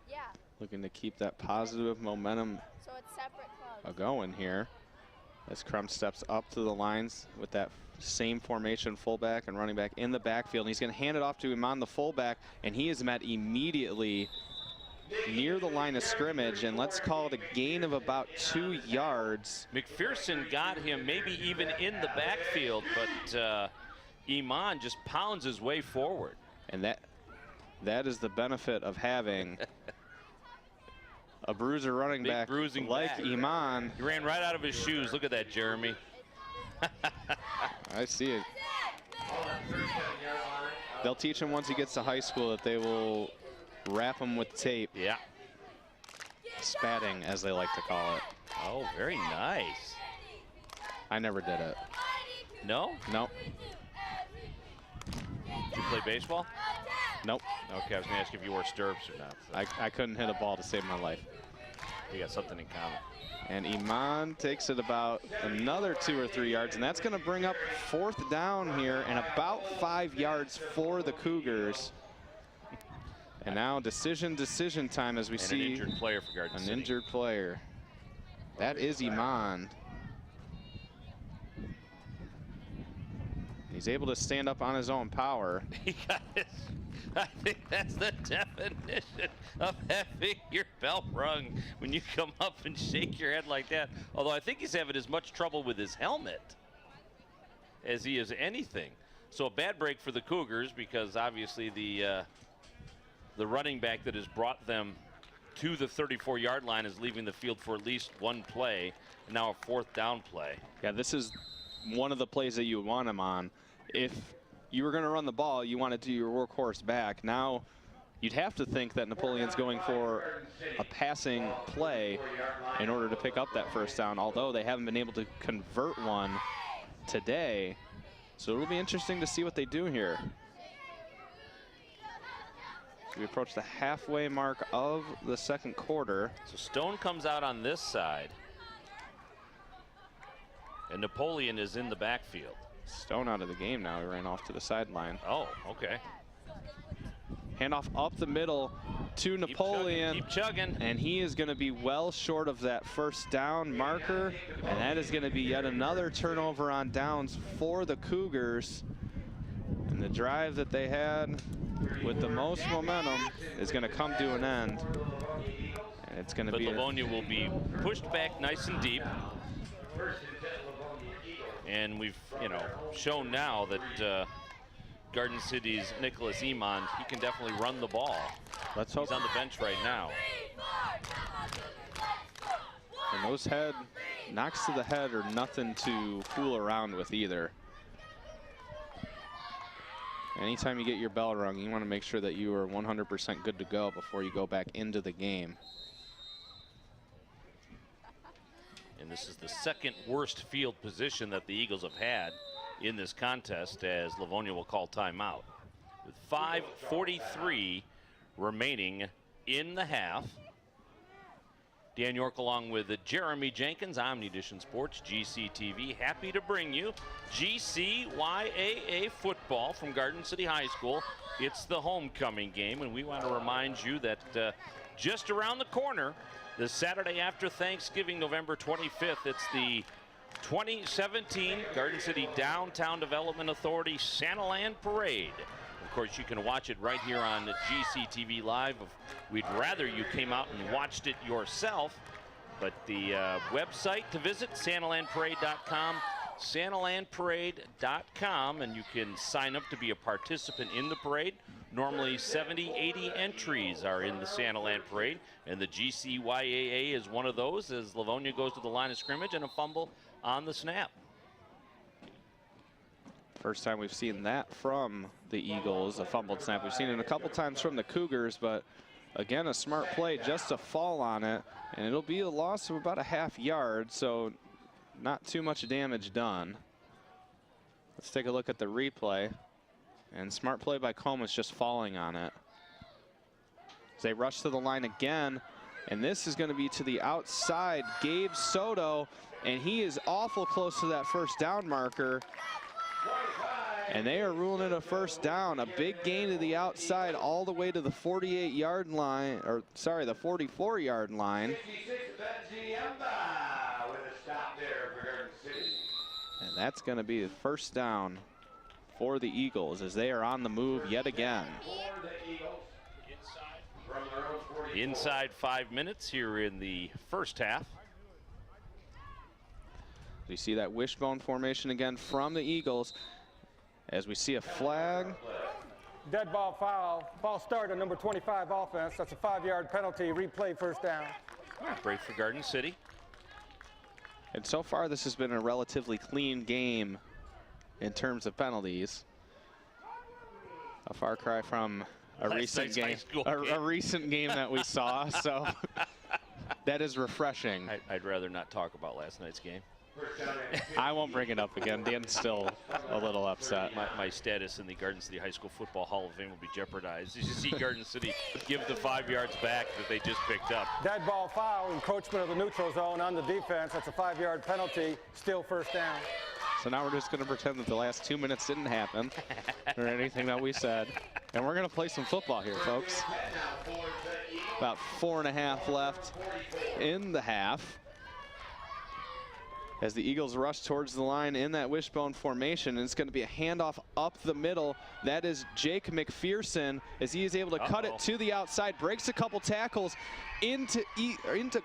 Yeah. Looking to keep that positive momentum So it's separate clubs. going here as Crum steps up to the lines with that same formation, fullback and running back in the backfield. And he's going to hand it off to Iman, the fullback, and he is met immediately near the line of scrimmage, and let's call it a gain of about 2 yards. McPherson got him maybe even in the backfield, but Iman just pounds his way forward. And that is the benefit of having a bruiser running Big back bruising like back. Iman. He ran right out of his shoes. Look at that, Jeremy. I see it. They'll teach him once he gets to high school that they will wrap him with tape. Yeah. Spatting, as they like to call it. Oh, very nice. I never did it. No? Nope. Did you play baseball? Nope. Okay, I was going to ask if you wore stirrups or not. So I couldn't hit a ball to save my life. we got something in common. And Iman takes it about another 2 or 3 yards, and that's going to bring up 4th down here and about 5 yards for the Cougars. And now decision time as we see an injured player for Garden City. An injured player. That is Iman. He's able to stand up on his own power. He got his, I think that's the definition of having your bell rung when you come up and shake your head like that. Although I think he's having as much trouble with his helmet as he is anything. So a bad break for the Cougars because obviously the running back that has brought them to the 34-yard line is leaving the field for at least one play, and now a 4th down play. Yeah, this is one of the plays that you want him on. If you were going to run the ball, you want to do your workhorse back. Now, you'd have to think that Napoleon's going for a passing play in order to pick up that 1st down, although they haven't been able to convert one today. So it'll be interesting to see what they do here. So we approach the halfway mark of the 2nd quarter. So Stone comes out on this side, and Napoleon is in the backfield. Stone out of the game now. He ran off to the sideline. Oh, okay. Handoff up the middle to Napoleon. Keep chugging. And he is going to be well short of that 1st down marker. And that is going to be yet another turnover on downs for the Cougars. And the drive that they had with the most momentum is going to come to an end. And it's going to be... But Livonia will be pushed back nice and deep. And we've, shown now that Garden City's Nicholas Iman, he can definitely run the ball. Let's hope. He's on the bench right now. And those knocks to the head are nothing to fool around with either. Anytime you get your bell rung, you want to make sure that you are 100% good to go before you go back into the game. And this is the 2nd worst field position that the Eagles have had in this contest, as Livonia will call timeout. With 5:43 remaining in the half. Dan York along with Jeremy Jenkins, Omnidition Sports, GCTV, happy to bring you GCYAA football from Garden City High School. It's the homecoming game, and we want to remind you that just around the corner, the Saturday after Thanksgiving, November 25th, it's the 2017 Garden City Downtown Development Authority Santaland Parade. Of course, you can watch it right here on GCTV Live. We'd rather you came out and watched it yourself, but the website to visit, santalandparade.com, santalandparade.com, and you can sign up to be a participant in the parade. Normally 70, 80 entries are in the Santaland Parade, and the GCYAA is one of those as Livonia goes to the line of scrimmage and a fumble on the snap. First time we've seen that from the Eagles, a fumbled snap. We've seen it a couple times from the Cougars, but again, a smart play just to fall on it, and it'll be a loss of about a half yard, so not too much damage done. Let's take a look at the replay. And smart play by Comas, just falling on it. As they rush to the line again, and this is going to be to the outside, Gabe Soto, and he is awful close to that 1st down marker. And they are ruling it a 1st down. A big gain to the outside all the way to the 48-yard line, or sorry, the 44-yard line. And that's going to be the 1st down for the Eagles as they are on the move yet again. Inside 5 minutes here in the 1st half. We see that wishbone formation again from the Eagles as we see a flag. Dead ball foul. Ball start on number 25 offense. That's a 5-yard penalty. Replay 1st down. Break for Garden City. And so far this has been a relatively clean game in terms of penalties. A far cry from a recent game, a recent game that we saw. So that is refreshing. I'd rather not talk about last night's game. I won't bring it up again. Dan's still a little upset. My status in the Garden City High School Football Hall of Fame will be jeopardized. As you see Garden City give the 5 yards back that they just picked up. Dead ball foul, encroachment of the neutral zone on the defense. That's a 5-yard penalty, still first down. So now we're just going to pretend that the last 2 minutes didn't happen or anything that we said. And we're going to play some football here, folks. About 4.5 left in the half. As the Eagles rush towards the line in that wishbone formation, and it's going to be a handoff up the middle. That is Jake McPherson, as he is able to cut it to the outside, breaks a couple tackles into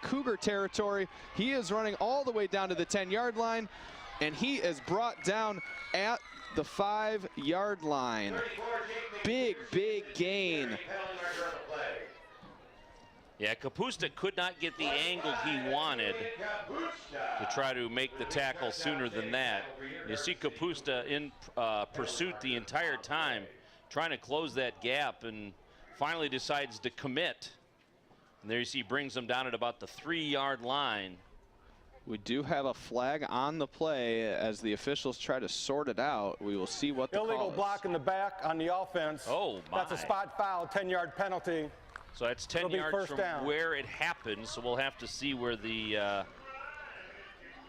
Cougar territory. He is running all the way down to the 10-yard line, and he is brought down at the 5-yard line. Big, big gain. Yeah, Kapusta could not get the angle he wanted to try to make the tackle sooner than that. You see Kapusta in pursuit the entire time, trying to close that gap, and finally decides to commit. And there you see, brings him down at about the 3-yard line. We do have a flag on the play as the officials try to sort it out. We will see what the call is. Illegal block in the back on the offense. Oh, my. That's a spot foul, 10-yard penalty. So that's 10 yards from where it happened. So we'll have to see where the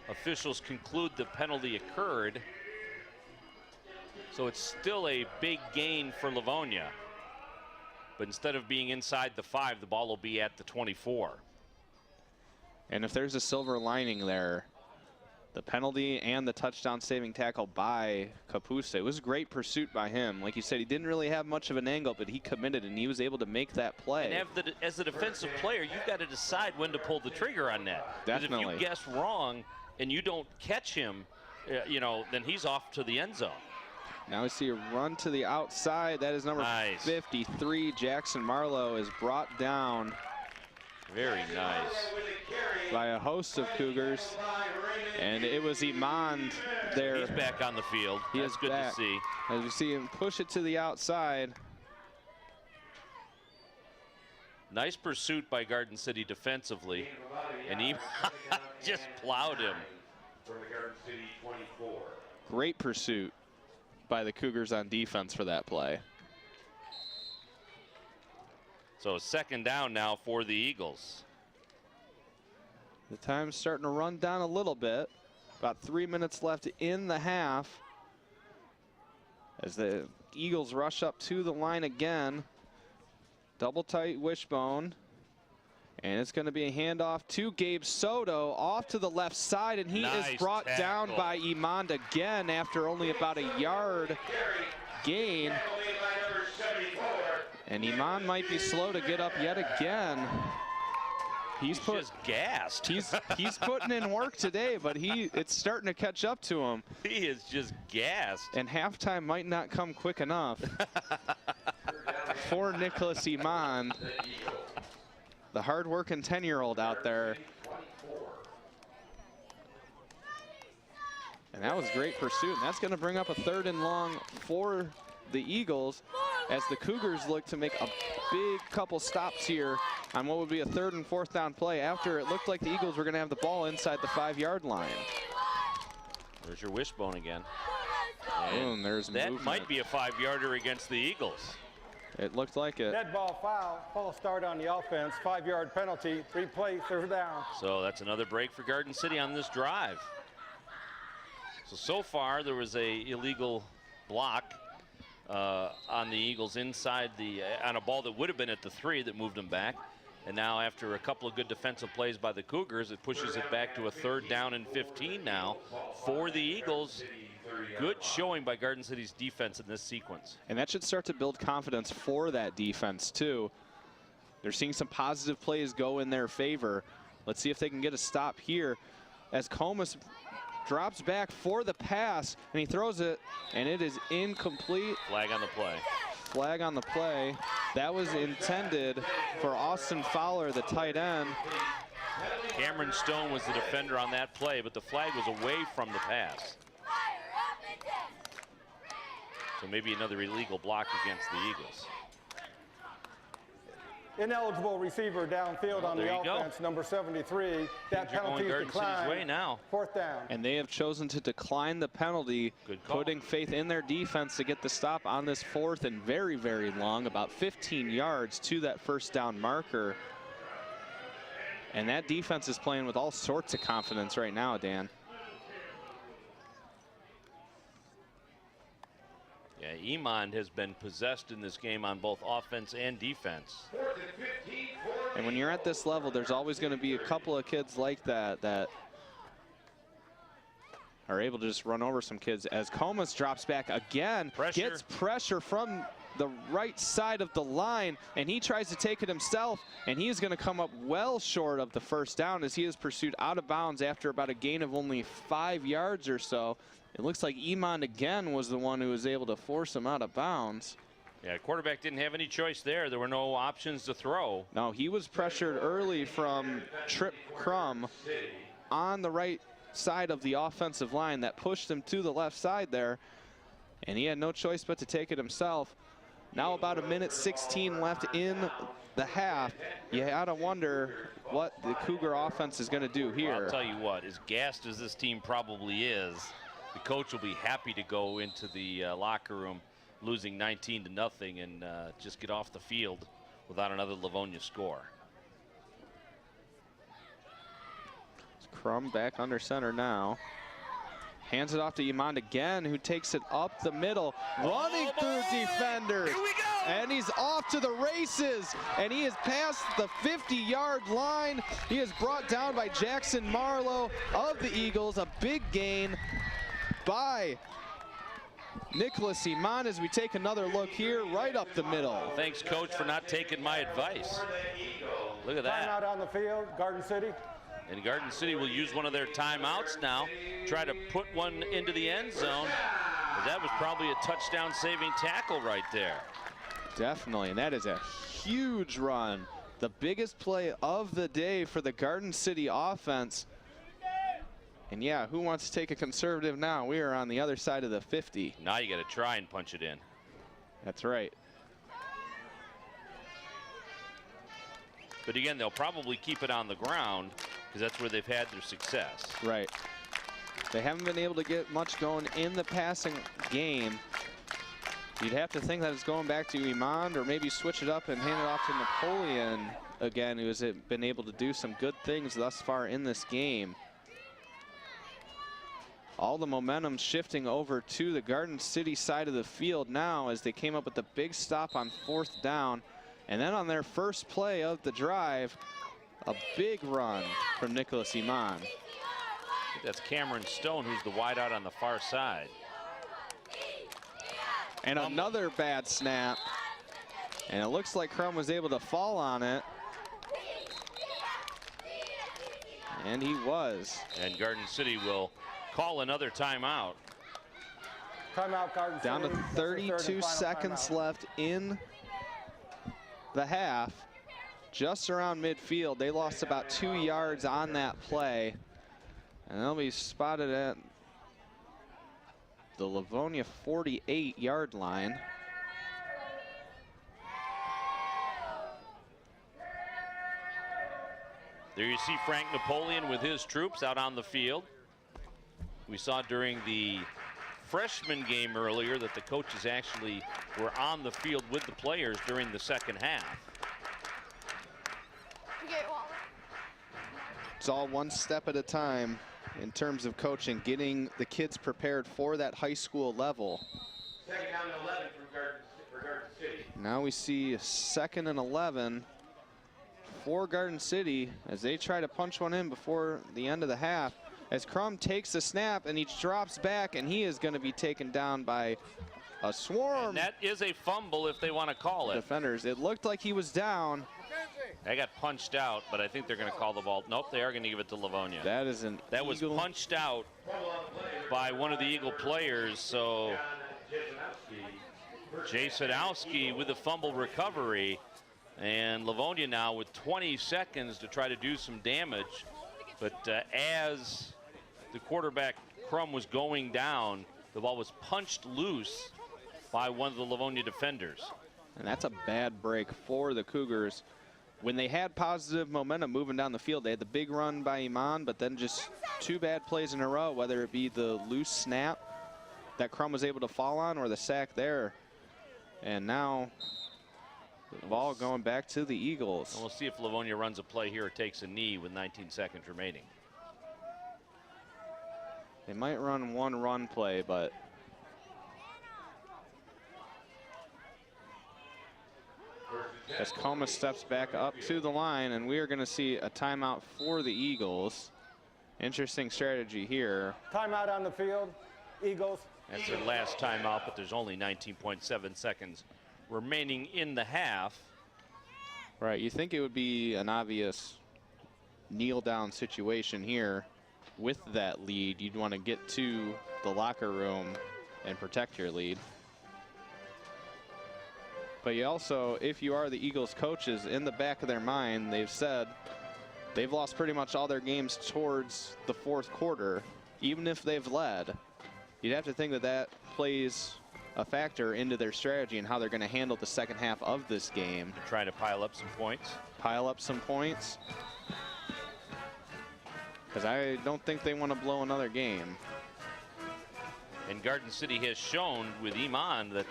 officials conclude the penalty occurred. So it's still a big gain for Livonia. But instead of being inside the 5, the ball will be at the 24. And if there's a silver lining there, the penalty and the touchdown saving tackle by Kapusta. It was great pursuit by him. Like you said, he didn't really have much of an angle, but he committed and he was able to make that play. And as a defensive player, you've got to decide when to pull the trigger on that. Definitely. If you guess wrong and you don't catch him, you know, then he's off to the end zone. Now we see a run to the outside. That is number 53. Jackson Marlowe is brought down. Very nice. By a host of Cougars. And it was Iman there. He's back on the field. That's good to see. As you see him push it to the outside. Nice pursuit by Garden City defensively. And he just plowed him. Great pursuit by the Cougars on defense for that play. So 2nd down now for the Eagles. The time's starting to run down a little bit. About 3 minutes left in the half. As the Eagles rush up to the line again. Double tight wishbone. And it's going to be a handoff to Gabe Soto off to the left side. And he is brought down by Iman again after only about a yard gain. And Iman might be slow to get up yet again. He's just gassed. He's putting in work today, but it's starting to catch up to him. He is just gassed. And halftime might not come quick enough for Nicholas Iman, the hard-working 10-year-old out there. And that was great pursuit, and that's going to bring up a 3rd and long for the Eagles as the Cougars look to make a big couple stops here on what would be a 3rd and 4th down play after it looked like the Eagles were going to have the ball inside the 5-yard line. There's your wishbone again. Boom, there's that movement. might be a 5-yarder against the Eagles. It looked like it. Dead ball foul, false start on the offense, 5-yard penalty, 3-play, 3rd down. So that's another break for Garden City on this drive. So far there was a illegal block on the Eagles inside on a ball that would have been at the 3 that moved them back. And now after a couple of good defensive plays by the Cougars, it pushes it back to a 3rd down and 15 now for the Eagles. Good showing by Garden City's defense in this sequence. And that should start to build confidence for that defense too. They're seeing some positive plays go in their favor. Let's see if they can get a stop here as Comas drops back for the pass, and he throws it, and it is incomplete. Flag on the play. Flag on the play. That was intended for Austin Fowler, the tight end. Cameron Stone was the defender on that play, but the flag was away from the pass. So maybe another illegal block against the Eagles. ineligible receiver downfield on the offense, number 73. That penalty is declined. Way now. 4th down. And they have chosen to decline the penalty, putting faith in their defense to get the stop on this 4th and very, very long, about 15 yards to that 1st down marker. And that defense is playing with all sorts of confidence right now, Dan. Yeah, Iman has been possessed in this game on both offense and defense. And when you're at this level, there's always going to be a couple of kids like that that are able to just run over some kids. As Comas drops back again, gets pressure from the right side of the line, and he tries to take it himself, and he is going to come up well short of the 1st down as he is pursued out of bounds after about a gain of only 5 yards or so. It looks like Iman again was the one who was able to force him out of bounds. Yeah, quarterback didn't have any choice there. There were no options to throw. No, he was pressured early from Trip Crum on the right side of the offensive line that pushed him to the left side there, and he had no choice but to take it himself. Now about 1:16 left in the half. You gotta wonder what the Cougar offense is gonna do here. Well, I'll tell you what, as gassed as this team probably is, the coach will be happy to go into the locker room losing 19-0 and just get off the field without another Livonia score. Crum back under center now. Hands it off to Iman again, who takes it up the middle, running through defenders. Here we go. And he's off to the races, and he is past the 50-yard line. He is brought down by Jackson Marlowe of the Eagles. A big gain by Nicholas Iman as we take another look here right up the middle. Thanks, coach, for not taking my advice. Look at that. Timeout on the field, Garden City. And Garden City will use one of their timeouts now, try to put one into the end zone. But that was probably a touchdown-saving tackle right there. Definitely, and that is a huge run. The biggest play of the day for the Garden City offense. And yeah, who wants to take a conservative now? We are on the other side of the 50. Now you got to try and punch it in. That's right. But again, they'll probably keep it on the ground because that's where they've had their success. Right. They haven't been able to get much going in the passing game. You'd have to think that it's going back to Iman, or maybe switch it up and hand it off to Napoleon again, who has been able to do some good things thus far in this game. All the momentum shifting over to the Garden City side of the field now as they came up with a big stop on 4th down. And then on their first play of the drive, a big run from Nicholas Iman. That's Cameron Stone, who's the wideout on the far side. And another bad snap. And it looks like Crum was able to fall on it. And he was. And Garden City will call another timeout. Timeout, Garden City. Down to 32 seconds left in the half. Just around midfield. They lost about 2 yards on that play. And they'll be spotted at the Livonia 48-yard line. There you see Frank Napoleon with his troops out on the field. We saw during the freshman game earlier that the coaches actually were on the field with the players during the second half. It's all one step at a time in terms of coaching, getting the kids prepared for that high school level. 2nd down and 11 for Garden City. Now we see 2nd and 11 for Garden City as they try to punch one in before the end of the half. As Crum takes the snap and he drops back, and he is going to be taken down by a swarm. And that is a fumble if they want to call it. Defenders. It looked like he was down. They got punched out, but I think they're going to call the ball. Nope, they are going to give it to Livonia. That is an That was Eagle. punched out by one of the Eagle players, so Jay Sadowski with the fumble recovery, and Livonia now with 20 seconds to try to do some damage. But as the quarterback Crum was going down, the ball was punched loose by one of the Livonia defenders. And that's a bad break for the Cougars. when they had positive momentum moving down the field, they had the big run by Iman, but then just 2 bad plays in a row, whether it be the loose snap that Crum was able to fall on or the sack there. And now the ball going back to the Eagles. And we'll see if Livonia runs a play here or takes a knee with 19 seconds remaining. They might run one run play, but as Comas steps back up to the line, and we are going to see a timeout for the Eagles. Interesting strategy here. Timeout on the field, Eagles. That's their last timeout, but there's only 19.7 seconds remaining in the half. Right, you think it would be an obvious kneel down situation here with that lead. You'd want to get to the locker room and protect your lead. But you also, if you are the Eagles coaches, in the back of their mind, they've said they've lost pretty much all their games towards the 4th quarter, even if they've led. You'd have to think that that plays a factor into their strategy and how they're going to handle the second half of this game. Trying to pile up some points. Pile up some points. Because I don't think they want to blow another game. And Garden City has shown with Iman that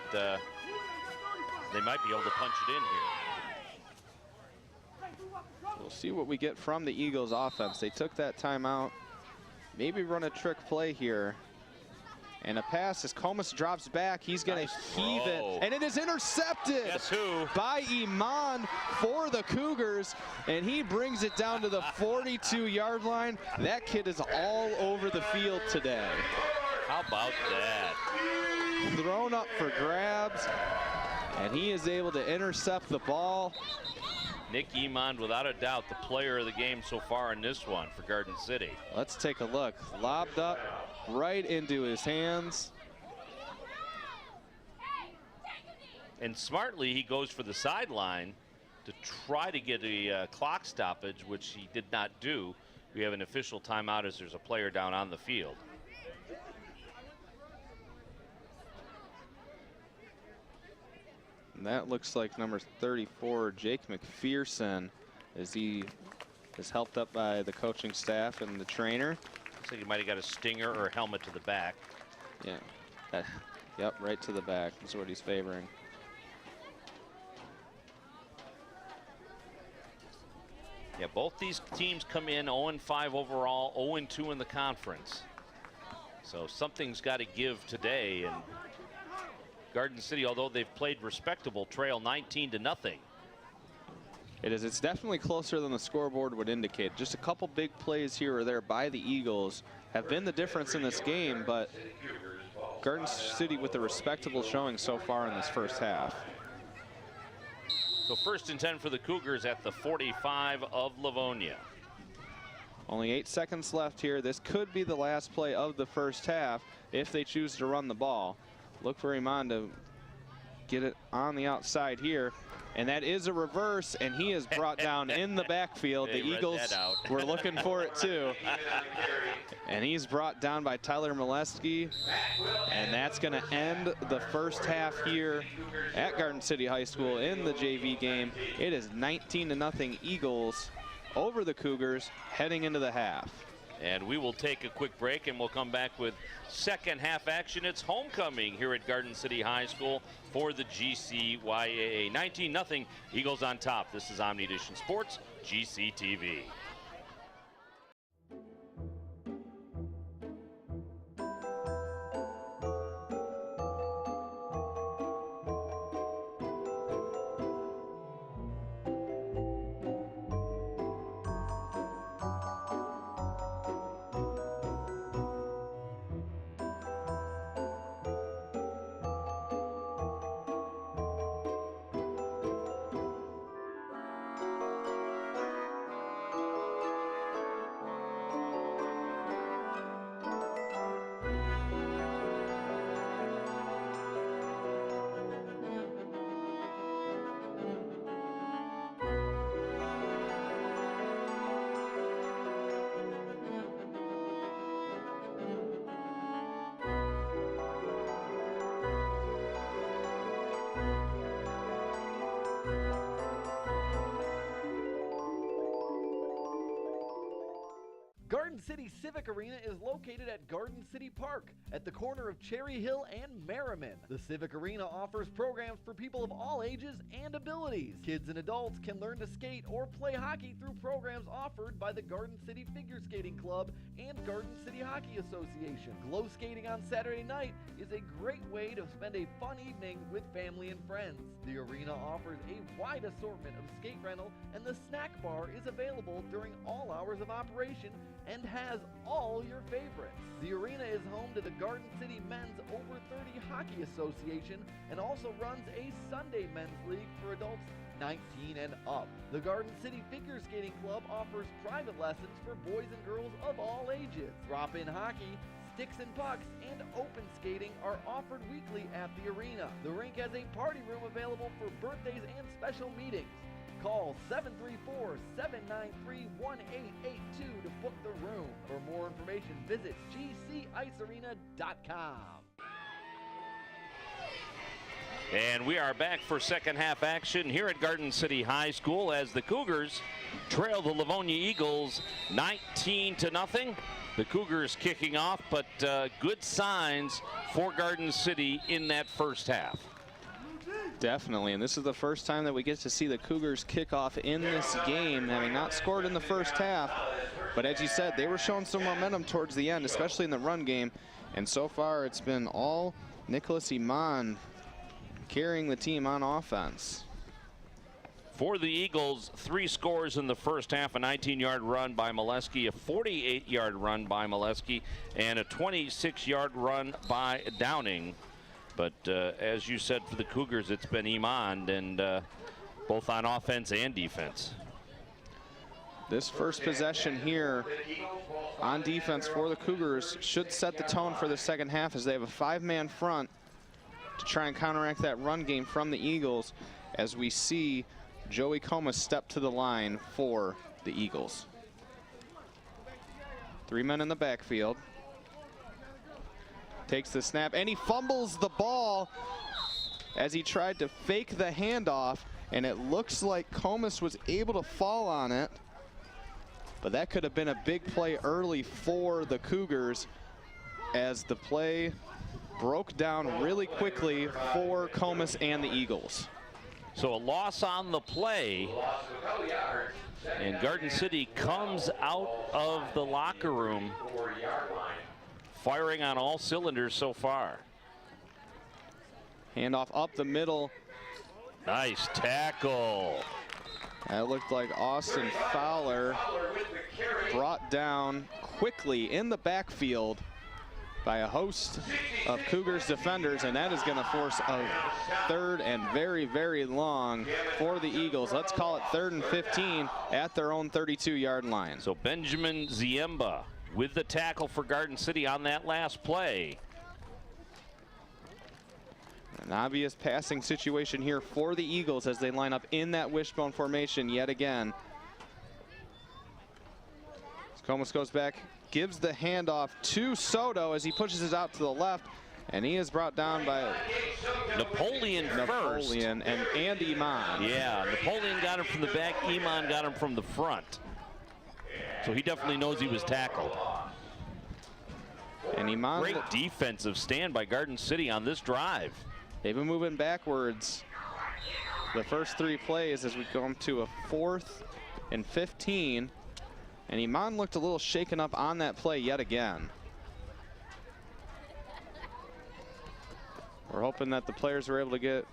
they might be able to punch it in here. We'll see what we get from the Eagles offense. They took that timeout. Maybe run a trick play here. And a pass as Comas drops back. He's going to heave it. And it is intercepted. Guess who? By Iman for the Cougars. And he brings it down to the 42-yard line. That kid is all over the field today. How about that? Thrown up for grabs. And he is able to intercept the ball. Nick Iman, without a doubt, the player of the game so far in this one for Garden City. Let's take a look. Lobbed up right into his hands. And smartly, he goes for the sideline to try to get a clock stoppage, which he did not do. We have an official timeout as there's a player down on the field. And that looks like number 34, Jake McPherson, as he is helped up by the coaching staff and the trainer. Looks like he might have got a stinger or a helmet to the back. Yeah. Yep, right to the back. That's what he's favoring. Yeah, both these teams come in 0-5 overall, 0-2 in the conference. So something's got to give today. And Garden City, although they've played respectable, trail 19-0. It is. It's definitely closer than the scoreboard would indicate. Just a couple big plays here or there by the Eagles have been the difference in this game, but Garden City with a respectable showing so far in this first half. So 1st and 10 for the Cougars at the 45 of Livonia. Only 8 seconds left here. This could be the last play of the first half if they choose to run the ball. Look for Iman to get it on the outside here. And that is a reverse, and he is brought down in the backfield. The Eagles were looking for it too. And he's brought down by Tyler Molesky. And that's going to end the first half here at Garden City High School in the JV game. It is 19-0 Eagles over the Cougars heading into the half. And we will take a quick break, and we'll come back with second half action. It's homecoming here at Garden City High School for the GCYAA. 19-0 Eagles on top. This is Omni Edition Sports, GCTV. City Civic Arena is located at Garden City Park at the corner of Cherry Hill and Merriman. The Civic Arena offers programs for people of all ages and abilities. Kids and adults can learn to skate or play hockey through programs offered by the Garden City Figure Skating Club and Garden City Hockey Association. Glow skating on Saturday night is a great way to spend a fun evening with family and friends. The arena offers a wide assortment of skate rental, and the snack bar is available during all hours of operation and has all your favorites. The arena is home to the Garden City Men's Over 30 Hockey Association and also runs a Sunday men's league for adults 19 and up. The Garden City Figure Skating Club offers private lessons for boys and girls of all ages. Drop-in hockey, sticks and pucks, and open skating are offered weekly at the arena. The rink has a party room available for birthdays and special meetings. Call 734-793-1882 to book the room. For more information, visit GCIceArena.com. And we are back for second half action here at Garden City High School as the Cougars trail the Livonia Eagles 19-0. The Cougars kicking off, but good signs for Garden City in that first half. Definitely, and this is the first time that we get to see the Cougars kick off in this game, having not scored in the first half. But as you said, they were showing some momentum towards the end, especially in the run game. And so far, it's been all Nicholas Iman carrying the team on offense. For the Eagles, 3 scores in the first half, a 19-yard run by Molesky, a 48-yard run by Molesky, and a 26-yard run by Downing. But as you said, for the Cougars, it's been Iman, and both on offense and defense. This first possession here on defense for the Cougars should set the tone for the second half, as they have a 5-man front to try and counteract that run game from the Eagles, as we see Joey Comas step to the line for the Eagles. 3 men in the backfield. Takes the snap, and he fumbles the ball as he tried to fake the handoff, and it looks like Comas was able to fall on it. But that could have been a big play early for the Cougars, as the play broke down really quickly for Comas and the Eagles. So a loss on the play, and Garden City comes out of the locker room firing on all cylinders so far. Handoff up the middle. Nice tackle. That looked like Austin Fowler brought down quickly in the backfield by a host of Cougars defenders, and that is going to force a third and very, very long for the Eagles. Let's call it 3rd and 15 at their own 32-yard line. So Benjamin Ziemba with the tackle for Garden City on that last play. An obvious passing situation here for the Eagles as they line up in that wishbone formation yet again. Comas goes back, gives the handoff to Soto as he pushes it out to the left, and he is brought down by Napoleon first. And Iman. Yeah, Napoleon got him from the back, Iman got him from the front. So he definitely knows he was tackled. And Iman, great defensive stand by Garden City on this drive. They've been moving backwards the first 3 plays as we come to a 4th and 15. And Iman looked a little shaken up on that play yet again. We're hoping that the players were able to get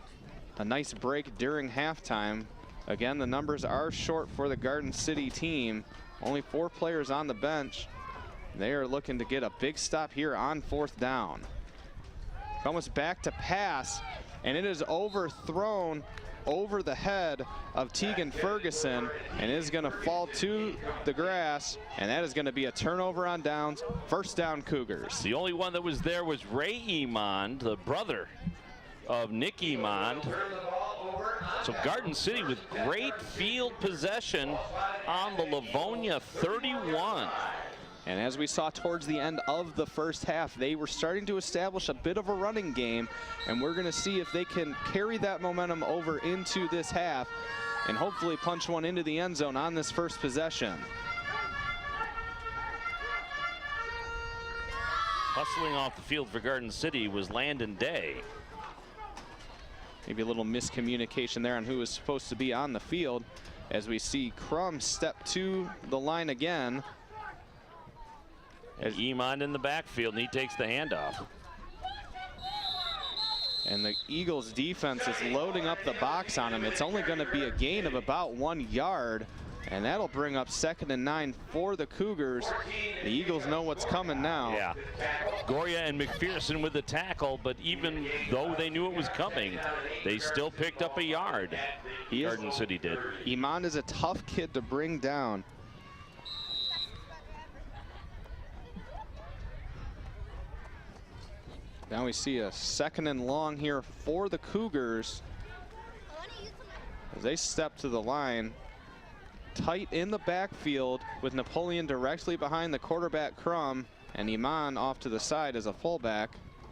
a nice break during halftime. Again, the numbers are short for the Garden City team. Only 4 players on the bench. They are looking to get a big stop here on 4th down. Comas back to pass, and it is overthrown over the head of Tegan Ferguson, and is going to fall to the grass, and that is going to be a turnover on downs. First down, Cougars. The only one that was there was Ray Iman, the brother of Nick Iman. So Garden City with great field possession on the Livonia 31. And as we saw towards the end of the first half, they were starting to establish a bit of a running game, and we're going to see if they can carry that momentum over into this half and hopefully punch one into the end zone on this first possession. Hustling off the field for Garden City was Landon Day. Maybe a little miscommunication there on who was supposed to be on the field, as we see Crum step to the line again. And Iman in the backfield, and he takes the handoff. And the Eagles defense is loading up the box on him. It's only going to be a gain of about 1 yard, and that'll bring up 2nd and 9 for the Cougars. The Eagles know what's coming now. Yeah. Goria and McPherson with the tackle, but even though they knew it was coming, they still picked up a yard. Garden City did. Iman is a tough kid to bring down. Now we see a 2nd and long here for the Cougars as they step to the line. Tight in the backfield with Napoleon directly behind the quarterback Crum, and Iman off to the side as a fullback.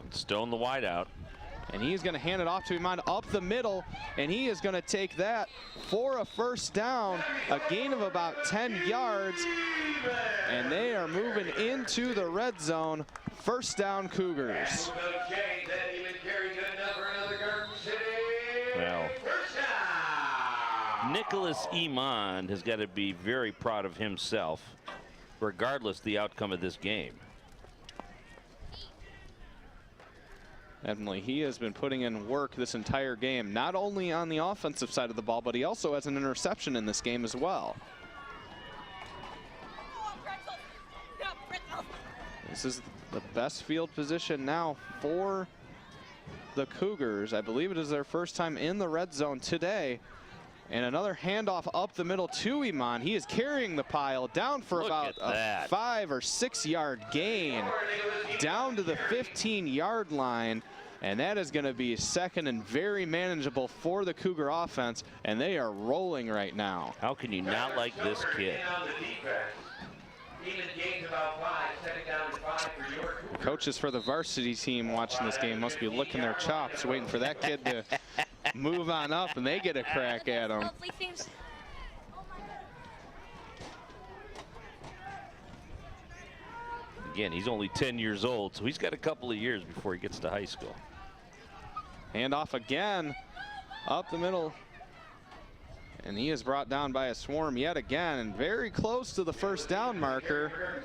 Stone the wideout. And he's going to hand it off to Iman up the middle, and he is going to take that for a first down, a gain of about 10 yards, and they are moving into the red zone. First down, Cougars. Well, Nicholas Iman has got to be very proud of himself, regardless the outcome of this game. Definitely, he has been putting in work this entire game, not only on the offensive side of the ball, but he also has an interception in this game as well. This is the best field position now for the Cougars. I believe it is their first time in the red zone today. And another handoff up the middle to Iman. He is carrying the pile down for about a 5 or 6 yard gain down to the 15-yard line. And that is going to be 2nd and very manageable for the Cougar offense. And they are rolling right now. How can you not like this kid? Coaches for the varsity team watching this game must be licking their chops, waiting for that kid to move on up, and they get a crack at him. Again, he's only 10 years old, so he's got a couple of years before he gets to high school. Handoff again, up the middle. And he is brought down by a swarm yet again, and very close to the first down marker.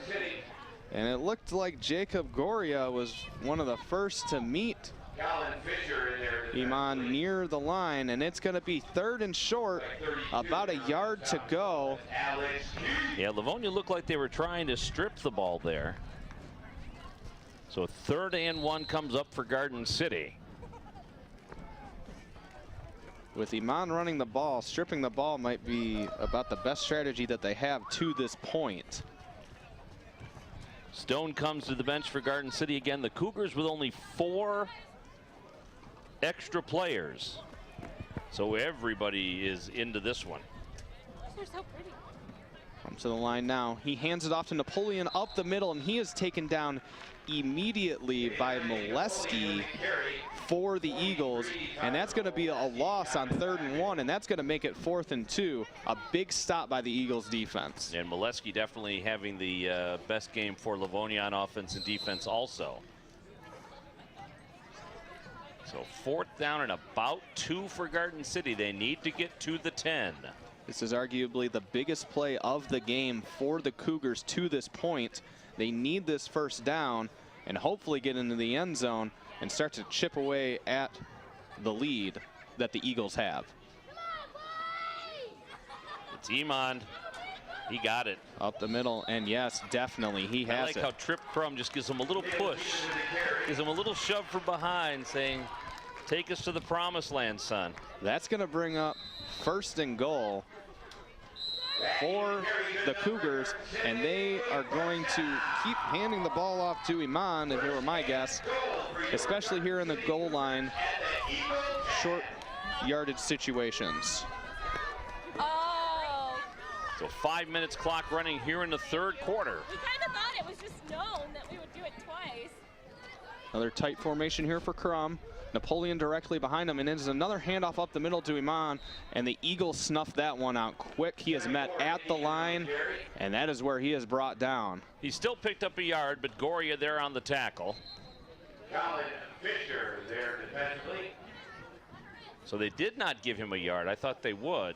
And it looked like Jacob Goria was one of the first to meet Iman near the line, and it's going to be 3rd and short, about a yard to go. Yeah, Livonia looked like they were trying to strip the ball there. So 3rd and 1 comes up for Garden City. With Iman running the ball, stripping the ball might be about the best strategy that they have to this point. Stone comes to the bench for Garden City again. The Cougars with only 4 extra players. So everybody is into this one. They're so pretty. Comes to the line now. He hands it off to Napoleon up the middle, and he is taken down immediately by Molesky for the Eagles, and that's going to be a loss on 3rd and 1, and that's going to make it 4th and 2. A big stop by the Eagles defense. And Molesky definitely having the best game for Livonia on offense and defense also. So 4th down and about 2 for Garden City. They need to get to the 10. This is arguably the biggest play of the game for the Cougars to this point. They need this first down and hopefully get into the end zone and start to chip away at the lead that the Eagles have. It's Iman. He got it. Up the middle, and yes, definitely, he has it. I like how Trip Crum just gives him a little push, gives him a little shove from behind, saying, take us to the promised land, son. That's going to bring up 1st and goal for the Cougars, and they are going to keep handing the ball off to Iman, if it were my guess, especially here in the goal line, short yardage situations. Oh. So 5 minutes clock running here in the 3rd quarter. We kind of thought it was just known that we would do it twice. Another tight formation here for Crum. Napoleon directly behind him, and there's another handoff up the middle to Iman, and the Eagles snuffed that one out quick. He is met at the line, and that is where he is brought down. He still picked up a yard, but Goria there on the tackle. Colin Fisher there defensively. So they did not give him a yard. I thought they would.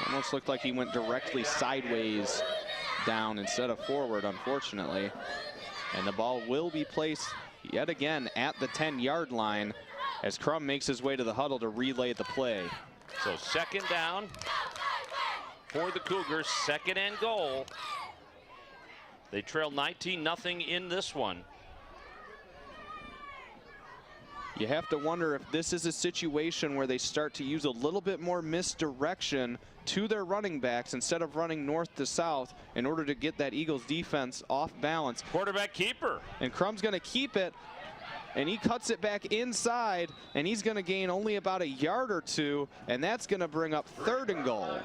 Almost looked like he went directly sideways down instead of forward, unfortunately. And the ball will be placed yet again at the 10-yard line as Crum makes his way to the huddle to relay the play. So second down for the Cougars, second and goal. They trail 19-0 in this one. You have to wonder if this is a situation where they start to use a little bit more misdirection to their running backs instead of running north to south in order to get that Eagles defense off balance. Quarterback keeper. And Crum's going to keep it, and he cuts it back inside, and he's going to gain only about a yard or two, and that's going to bring up 3rd and goal.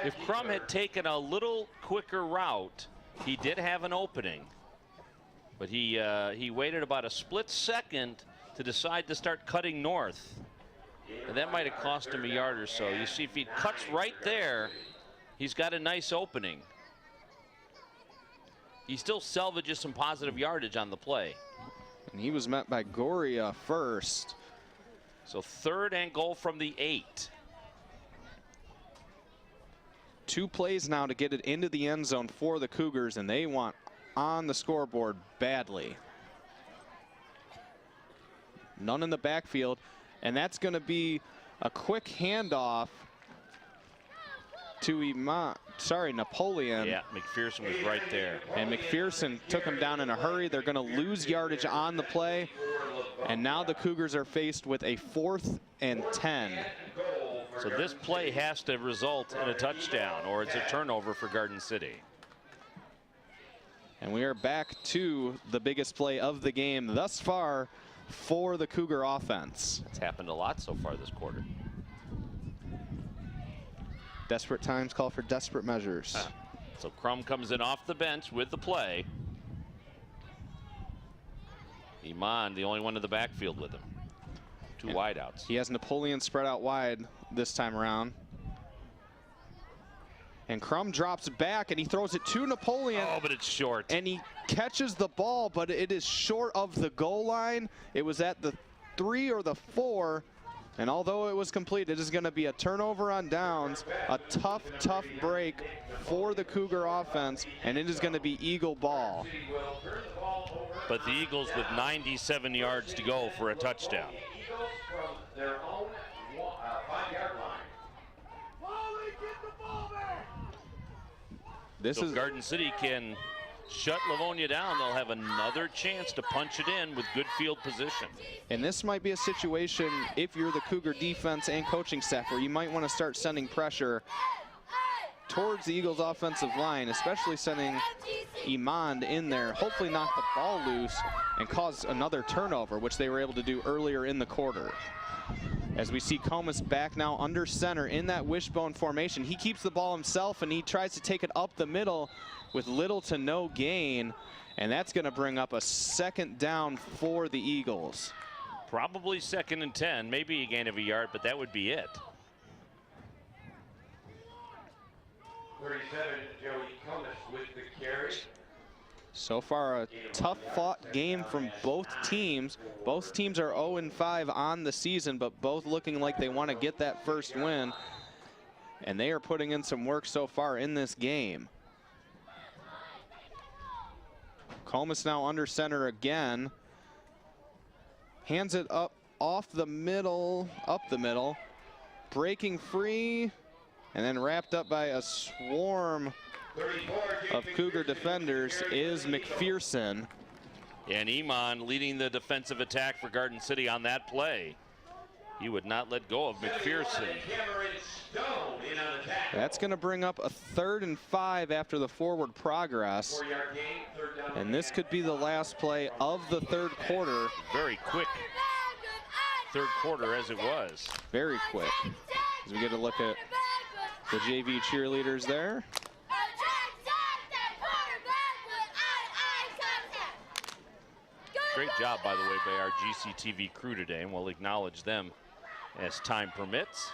If Crum had taken a little quicker route, he did have an opening, but he waited about a split second to decide to start cutting north. And that might have cost him a yard or so. You see, if he cuts right there, he's got a nice opening. He still salvages some positive yardage on the play. And he was met by Goria first. So 3rd and goal from the 8. 2 plays now to get it into the end zone for the Cougars, and they want on the scoreboard badly. None in the backfield, and that's going to be a quick handoff to Napoleon. Yeah, McPherson was right there. And McPherson took him down in a hurry. They're going to lose yardage on the play, and now the Cougars are faced with a 4th and 10. So this play has to result in a touchdown, or it's a turnover for Garden City. And we are back to the biggest play of the game thus far for the Cougar offense. It's happened a lot so far this quarter. Desperate times call for desperate measures. So Crum comes in off the bench with the play. Iman, the only one in the backfield with him. 2 wideouts. He has Napoleon spread out wide this time around. And Crum drops back, and he throws it to Napoleon. Oh, but it's short. And he catches the ball, but it is short of the goal line. It was at the 3 or the 4. And although it was complete, it is going to be a turnover on downs. A tough, tough break for the Cougar offense, and it is going to be Eagle ball. But the Eagles with 97 yards to go for a touchdown. From their own 5-yard line. So Garden City can shut Livonia down. They'll have another chance to punch it in with good field position. And this might be a situation, if you're the Cougar defense and coaching staff, where you might want to start sending pressure towards the Eagles offensive line, especially sending Iman in there, hopefully knock the ball loose and cause another turnover, which they were able to do earlier in the quarter. As we see Comus back now under center in that wishbone formation. He keeps the ball himself, and he tries to take it up the middle with little to no gain. And that's going to bring up a 2nd down for the Eagles. Probably 2nd and 10, maybe a gain of a yard, but that would be it. 37, Joey Comus with the carry. So far, a tough-fought game from both teams. Both teams are 0-5 on the season, but both looking like they want to get that first win. And they are putting in some work so far in this game. Comus now under center again. Hands it up off the middle, up the middle. Breaking free, and then wrapped up by a swarm of Cougar defenders is McPherson. And Iman leading the defensive attack for Garden City on that play. He would not let go of McPherson. That's going to bring up a 3rd and 5 after the forward progress. And this could be the last play of the 3rd quarter. Very quick 3rd quarter as it was. Very quick. As we get a look at the JV cheerleaders there. Great job, by the way, by our GCTV crew today, and we'll acknowledge them as time permits.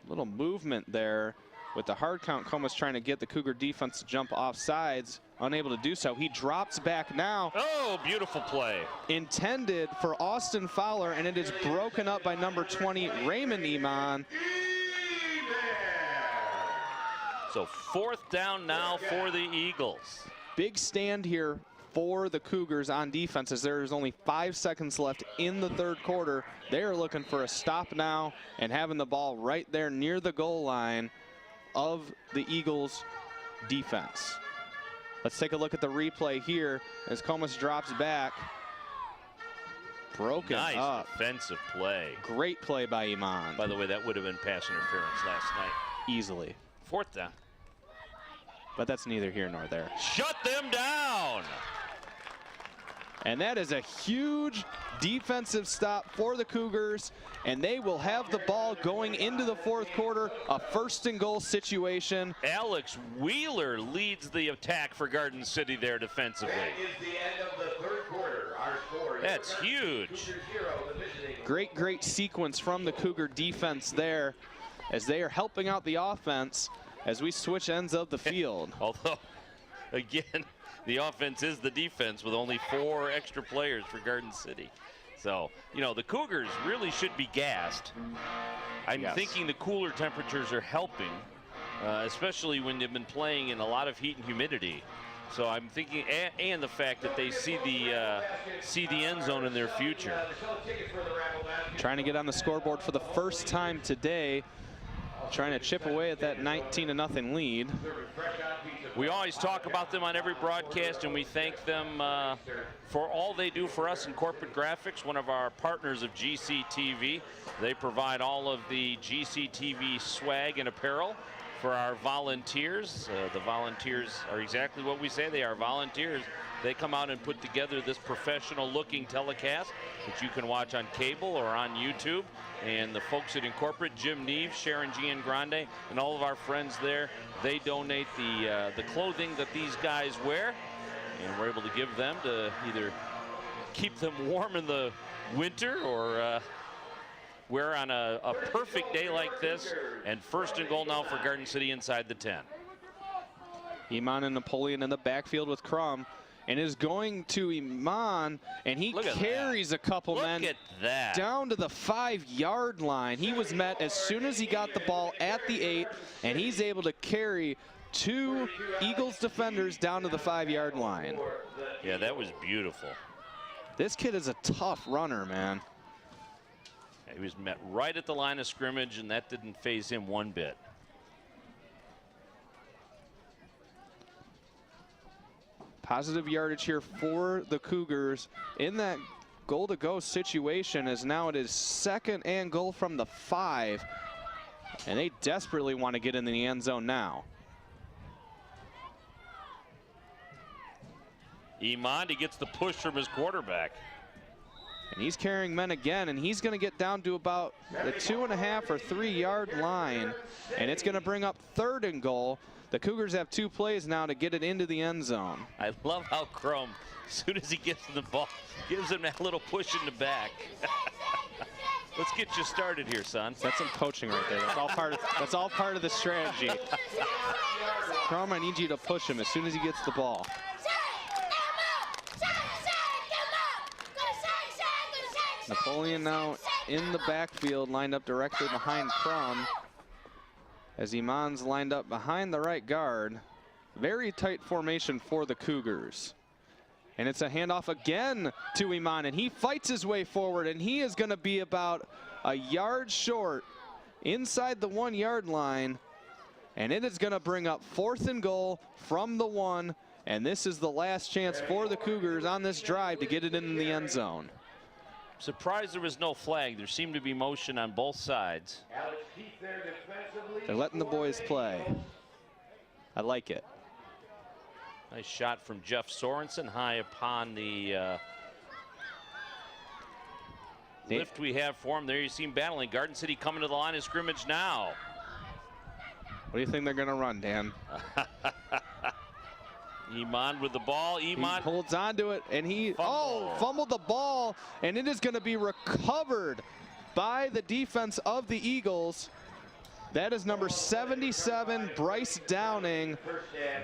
Little movement there with the hard count. Comas trying to get the Cougar defense to jump off sides, unable to do so. He drops back now. Oh, beautiful play. Intended for Austin Fowler, and it is broken up by number 20, Raymond Iman. So 4th down now for the Eagles. Big stand here for the Cougars on defense as there is only 5 seconds left in the 3rd quarter. They are looking for a stop now and having the ball right there near the goal line of the Eagles defense. Let's take a look at the replay here as Comas drops back. Broken nice up. Defensive play. Great play by Iman. By the way, that would have been pass interference last night. Easily. 4th down. But that's neither here nor there. Shut them down. And that is a huge defensive stop for the Cougars, and they will have the ball going into the 4th quarter, a 1st and goal situation. Alex Wheeler leads the attack for Garden City there defensively. That is the end of the 3rd quarter. Our score is That's huge. Great sequence from the Cougar defense there as they are helping out the offense as we switch ends of the field. Although, again, the offense is the defense with only 4 extra players for Garden City. So, you know, the Cougars really should be gassed. I'm thinking the cooler temperatures are helping, especially when they've been playing in a lot of heat and humidity. So I'm thinking, and the fact that they see the end zone in their future. Trying to get on the scoreboard for the first time today. Trying to chip away at that 19-0 lead. We always talk about them on every broadcast, and we thank them for all they do for us in corporate graphics, one of our partners of GCTV. They provide all of the GCTV swag and apparel for our volunteers. The volunteers are exactly what we say. They are volunteers. They come out and put together this professional-looking telecast that you can watch on cable or on YouTube. And the folks at Incorporate, Jim Neve, Sharon Giangrande, and all of our friends there, they donate the clothing that these guys wear, and we're able to give them to either keep them warm in the winter or wear on a perfect day like this. And 1st and goal now for Garden City inside the 10. Iman and Napoleon in the backfield with Crum. And is going to Iman, and he carries a couple men down to the 5-yard line. He was met as soon as he got the ball at the 8, and he's able to carry 2 Eagles defenders down to the 5-yard line. Yeah, that was beautiful. This kid is a tough runner, man. He was met right at the line of scrimmage, and that didn't faze him one bit. Positive yardage here for the Cougars in that goal-to-go situation, as now it is 2nd and goal from the 5. And they desperately want to get in the end zone now. Iman, he gets the push from his quarterback. And he's carrying men again, and he's going to get down to about the 2.5 or 3-yard line. And it's going to bring up 3rd and goal. The Cougars have 2 plays now to get it into the end zone. I love how Crum, as soon as he gets the ball, gives him that little push in the back. Let's get you started here, son. That's some coaching right there. That's all part of the strategy. Crum, I need you to push him as soon as he gets the ball. Napoleon now in the backfield, lined up directly behind Crum, as Iman's lined up behind the right guard. Very tight formation for the Cougars. And it's a handoff again to Iman, and he fights his way forward, and he is going to be about a yard short inside the 1-yard line. And it is going to bring up 4th and goal from the 1. And this is the last chance for the Cougars on this drive to get it in the end zone. Surprised there was no flag. There seemed to be motion on both sides. They're letting the boys play. I like it. Nice shot from Jeff Sorensen high upon the lift we have for him. There you see him battling. Garden City coming to the line of scrimmage now. What do you think they're going to run, Dan? Iman with the ball. He Iman holds on to it, and he fumbled the ball, and it is going to be recovered by the defense of the Eagles. That is number 77, Bryce Downing,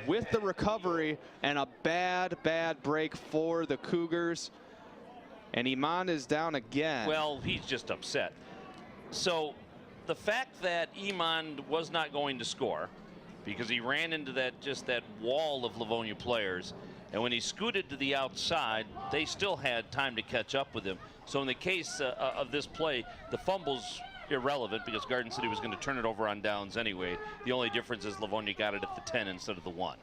with the recovery, and a bad break for the Cougars. And Iman is down again. Well, he's just upset. So the fact that Iman was not going to score because he ran into that wall of Livonia players, and when he scooted to the outside, they still had time to catch up with him. So in the case of this play, the fumble's irrelevant because Garden City was going to turn it over on downs anyway. The only difference is Livonia got it at the 10 instead of the 1.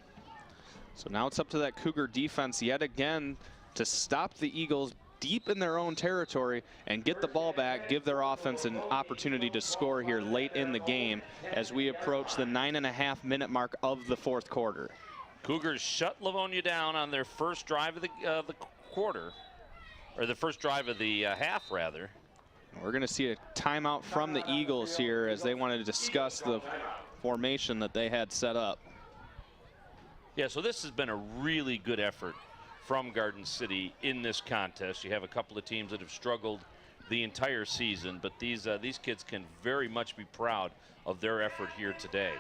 So now it's up to that Cougar defense yet again to stop the Eagles deep in their own territory and get the ball back, give their offense an opportunity to score here late in the game as we approach the 9.5-minute mark of the fourth quarter. Cougars shut Livonia down on their first drive of the quarter, or the first drive of the half, rather. We're going to see a timeout from the Eagles here as they want to discuss the formation that they had set up. Yeah, so this has been a really good effort from Garden City in this contest. You have a couple of teams that have struggled the entire season, but these kids can very much be proud of their effort here today.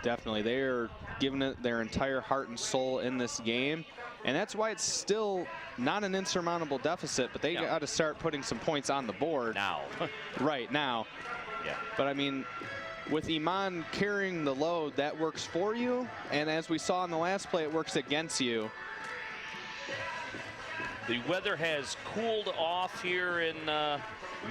Definitely, they are giving it their entire heart and soul in this game, and that's why it's still not an insurmountable deficit, but they got to start putting some points on the board. Now. Right now. Yeah. But I mean, with Iman carrying the load, that works for you, and as we saw in the last play, it works against you. The weather has cooled off here in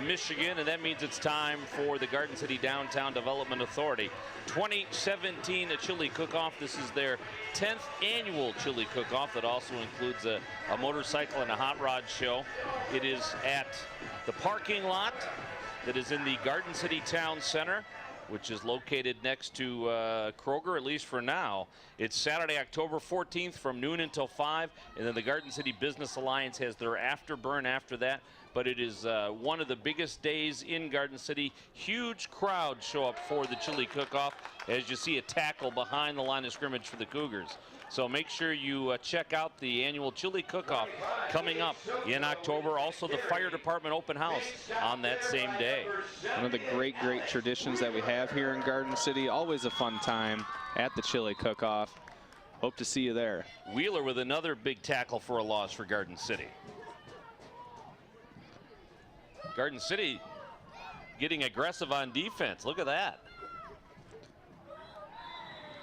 Michigan, and that means it's time for the Garden City Downtown Development Authority 2017 Chili Cook-Off. This is their 10th annual Chili Cook-Off that also includes a motorcycle and a hot rod show. It is at the parking lot that is in the Garden City Town Center, which is located next to Kroger, at least for now. It's Saturday, October 14th from noon until 5, and then the Garden City Business Alliance has their afterburn after that. But it is one of the biggest days in Garden City. Huge crowds show up for the Chili Cook-Off as you see a tackle behind the line of scrimmage for the Cougars. So make sure you check out the annual Chili Cook-Off coming up in October. Also the fire department open house on that same day. One of the great traditions that we have here in Garden City. Always a fun time at the Chili Cook-Off. Hope to see you there. Wheeler with another big tackle for a loss for Garden City. Garden City getting aggressive on defense. Look at that.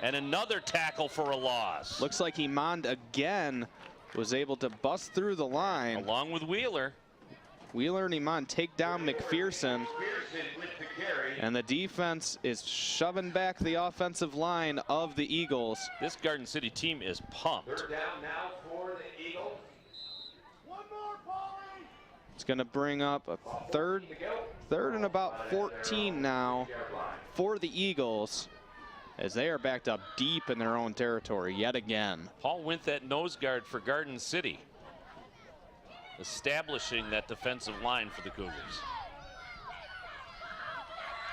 And another tackle for a loss. Looks like Iman again was able to bust through the line. Along with Wheeler. Wheeler and Iman take down McPherson. And the defense is shoving back the offensive line of the Eagles. This Garden City team is pumped. Third down now for the Eagles. It's going to bring up a third and about 14 now for the Eagles, as they are backed up deep in their own territory yet again. Paul Wint, that nose guard for Garden City, establishing that defensive line for the Cougars.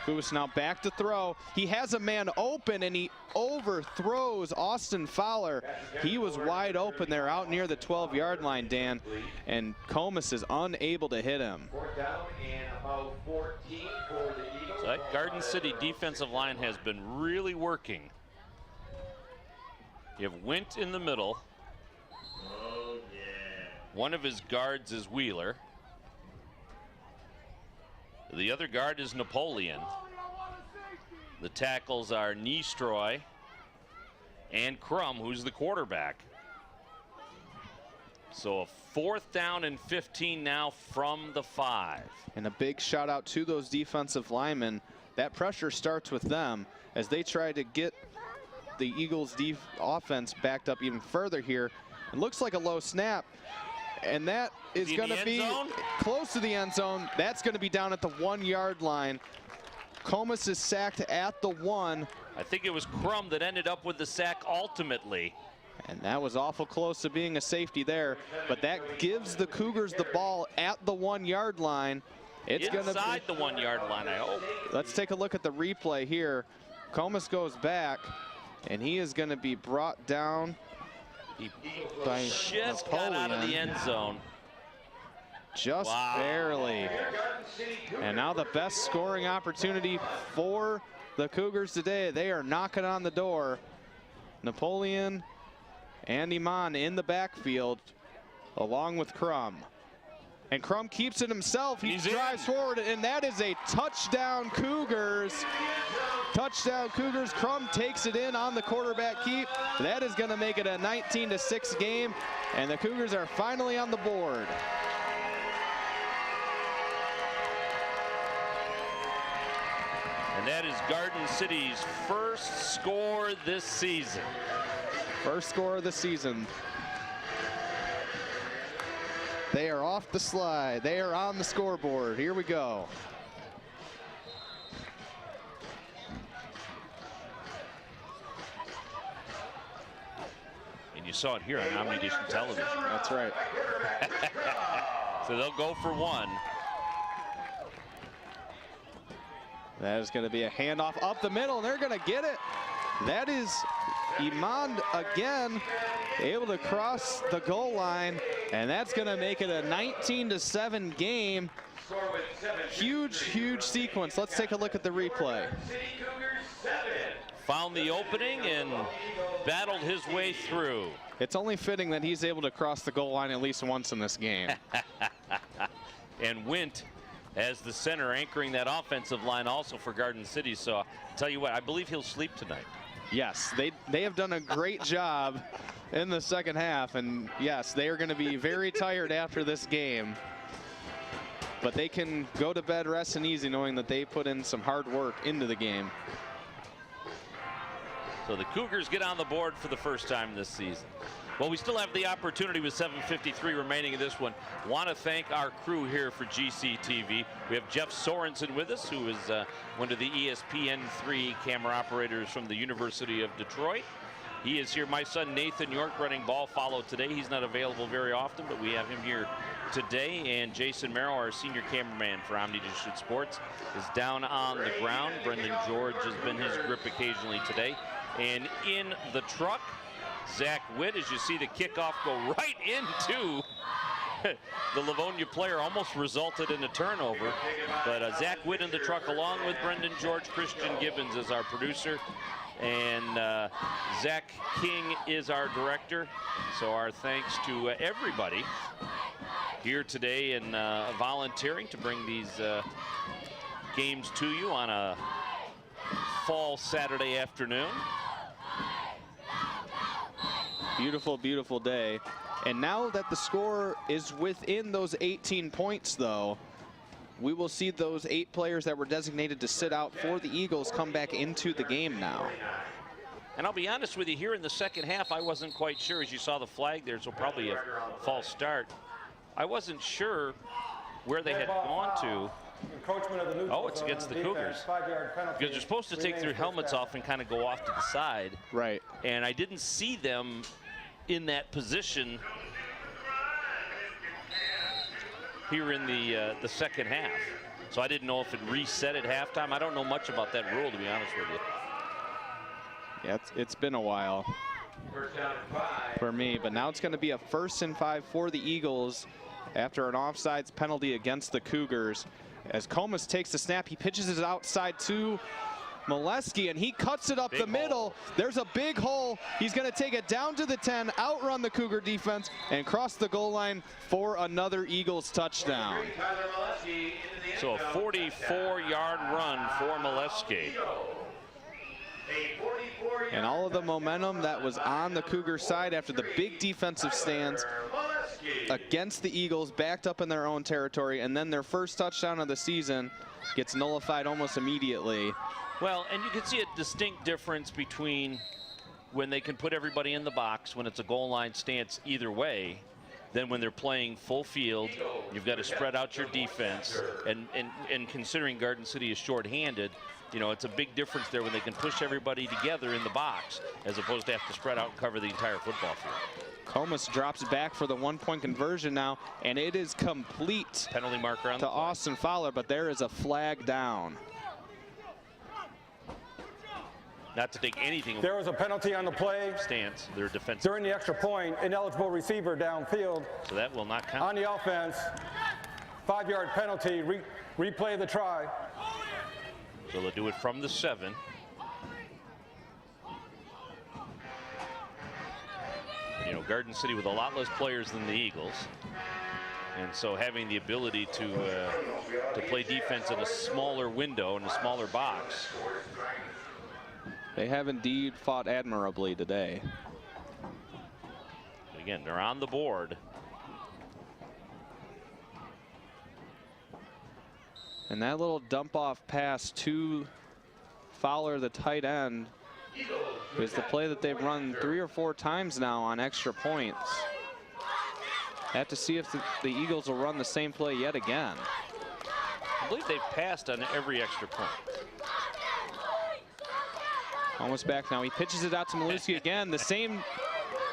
Who's now back to throw. He has a man open and he overthrows Austin Fowler. He was wide open there out near the 12-yard line, Dan, and Comas is unable to hit him. Fourth down and about 14 for the Eagles. So that Garden City defensive line has been really working. You have Wint in the middle. One of his guards is Wheeler. The other guard is Napoleon. The tackles are Nistroy and Crum, who's the quarterback. So a 4th down and 15 now from the 5. And a big shout out to those defensive linemen. That pressure starts with them as they try to get the Eagles' offense backed up even further here. It looks like a low snap. And that is going to be close to the end zone. That's going to be down at the 1-yard line. Comas is sacked at the 1. I think it was Crum that ended up with the sack ultimately. And that was awful close to being a safety there. But that gives the Cougars the ball at the 1-yard line. It's going to be inside the 1-yard line, I hope. Let's take a look at the replay here. Comas goes back, and he is going to be brought down He by just got out of the Napoleon. end zone. Just Wow. barely. And now the best scoring opportunity for the Cougars today. They are knocking on the door. Napoleon and Iman in the backfield along with Crum. And Crum keeps it himself. He drives forward, and that is a touchdown Cougars. Touchdown Cougars. Crum takes it in on the quarterback keep. That is going to make it a 19-6 game, and the Cougars are finally on the board. And that is Garden City's first score this season. First score of the season. They are off the slide. They are on the scoreboard. Here we go. And you saw it here on Omnidition Television. That's right. So they'll go for one. That is going to be a handoff up the middle, and they're going to get it. That is Iman again, able to cross the goal line, and that's going to make it a 19-7 game. Huge, huge sequence. Let's take a look at the replay. Found the opening and battled his way through. It's only fitting that he's able to cross the goal line at least once in this game. And Wint as the center anchoring that offensive line also for Garden City. So I'll tell you what, I believe he'll sleep tonight. Yes, they have done a great job in the second half, and yes, they are going to be very tired after this game. But they can go to bed resting easy knowing that they put in some hard work into the game. So the Cougars get on the board for the first time this season. Well, we still have the opportunity with 7:53 remaining in this one. Want to thank our crew here for GCTV. We have Jeff Sorensen with us, who is one of the ESPN3 camera operators from the University of Detroit. He is here. My son Nathan York running ball follow today. He's not available very often, but we have him here today. And Jason Merrill, our senior cameraman for Omnidition Sports, is down on the ground. Brendan George has been his grip occasionally today. And in the truck, Zach Witt, as you see the kickoff go right into the Livonia player, almost resulted in a turnover. But Zach Witt in the truck along with Brendan George. Christian Gibbons is our producer. And Zach King is our director. So our thanks to everybody here today and volunteering to bring these games to you on a fall Saturday afternoon. Beautiful, beautiful day. And now that the score is within those 18 points, though, we will see those 8 players that were designated to sit out for the Eagles come back into the game now. And I'll be honest with you, here in the second half, I wasn't quite sure. As you saw the flag there, so probably a false start. I wasn't sure where they had gone to. Oh, it's against the Cougars. Because you're supposed to take their helmets off and kind of go off to the side. Right. And I didn't see them in that position here in the second half. So I didn't know if it reset at halftime. I don't know much about that rule, to be honest with you. Yeah, it's been a while for me, but now it's going to be a 1st and 5 for the Eagles after an offsides penalty against the Cougars. As Comas takes the snap, he pitches it outside to Molesky, and he cuts it up the middle. There's a big hole. He's going to take it down to the 10, outrun the Cougar defense, and cross the goal line for another Eagles touchdown. So a 44-yard run for Molesky. And all of the momentum that was on the Cougar side after the big defensive stands against the Eagles, backed up in their own territory, and then their first touchdown of the season gets nullified almost immediately. Well, and you can see a distinct difference between when they can put everybody in the box, when it's a goal line stance either way, than when they're playing full field. You've got to spread out your defense, and considering Garden City is shorthanded, you know, it's a big difference there when they can push everybody together in the box as opposed to have to spread out and cover the entire football field. Comas drops back for the 1-point conversion now, and it is complete. Penalty marker on to the flag. Austin Fowler, but there is a flag down. not to take anything. There was a penalty on the play. Stance, their defense. During the extra point, ineligible receiver downfield. So that will not count. On the offense, 5-yard penalty, replay the try. So they'll do it from the 7. You know, Garden City with a lot less players than the Eagles. And so having the ability to play defense in a smaller window, in a smaller box. They have indeed fought admirably today. Again, they're on the board. And that little dump off pass to Fowler, the tight end, is the play that they've run 3 or 4 times now on extra points. Have to see if the Eagles will run the same play yet again. I believe they've passed on every extra point. Almost back now. He pitches it out to Maluski again. The same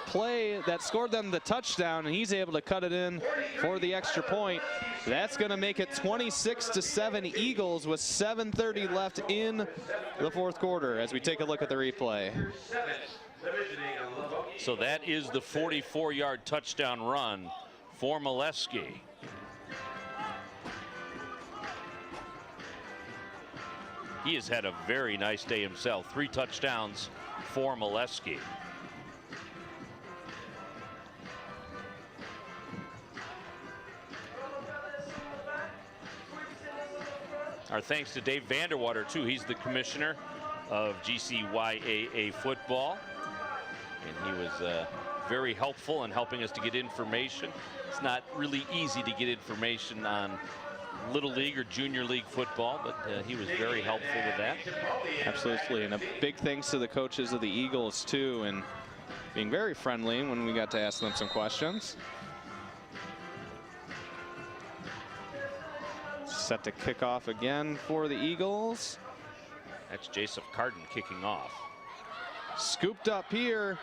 play that scored them the touchdown, and he's able to cut it in for the extra point. That's going to make it 26-7 Eagles with 7:30 left in the 4th quarter as we take a look at the replay. So that is the 44-yard touchdown run for Molesky. He has had a very nice day himself. 3 touchdowns for Molesky. Our thanks to Dave Vanderwater, too. He's the commissioner of GCYAA football. And he was very helpful in helping us to get information. It's not really easy to get information on Little League or Junior League football, but he was very helpful with that. Absolutely, and a big thanks to the coaches of the Eagles, too, and being very friendly when we got to ask them some questions. Set to kick off again for the Eagles. That's Joseph Carden kicking off. Scooped up here.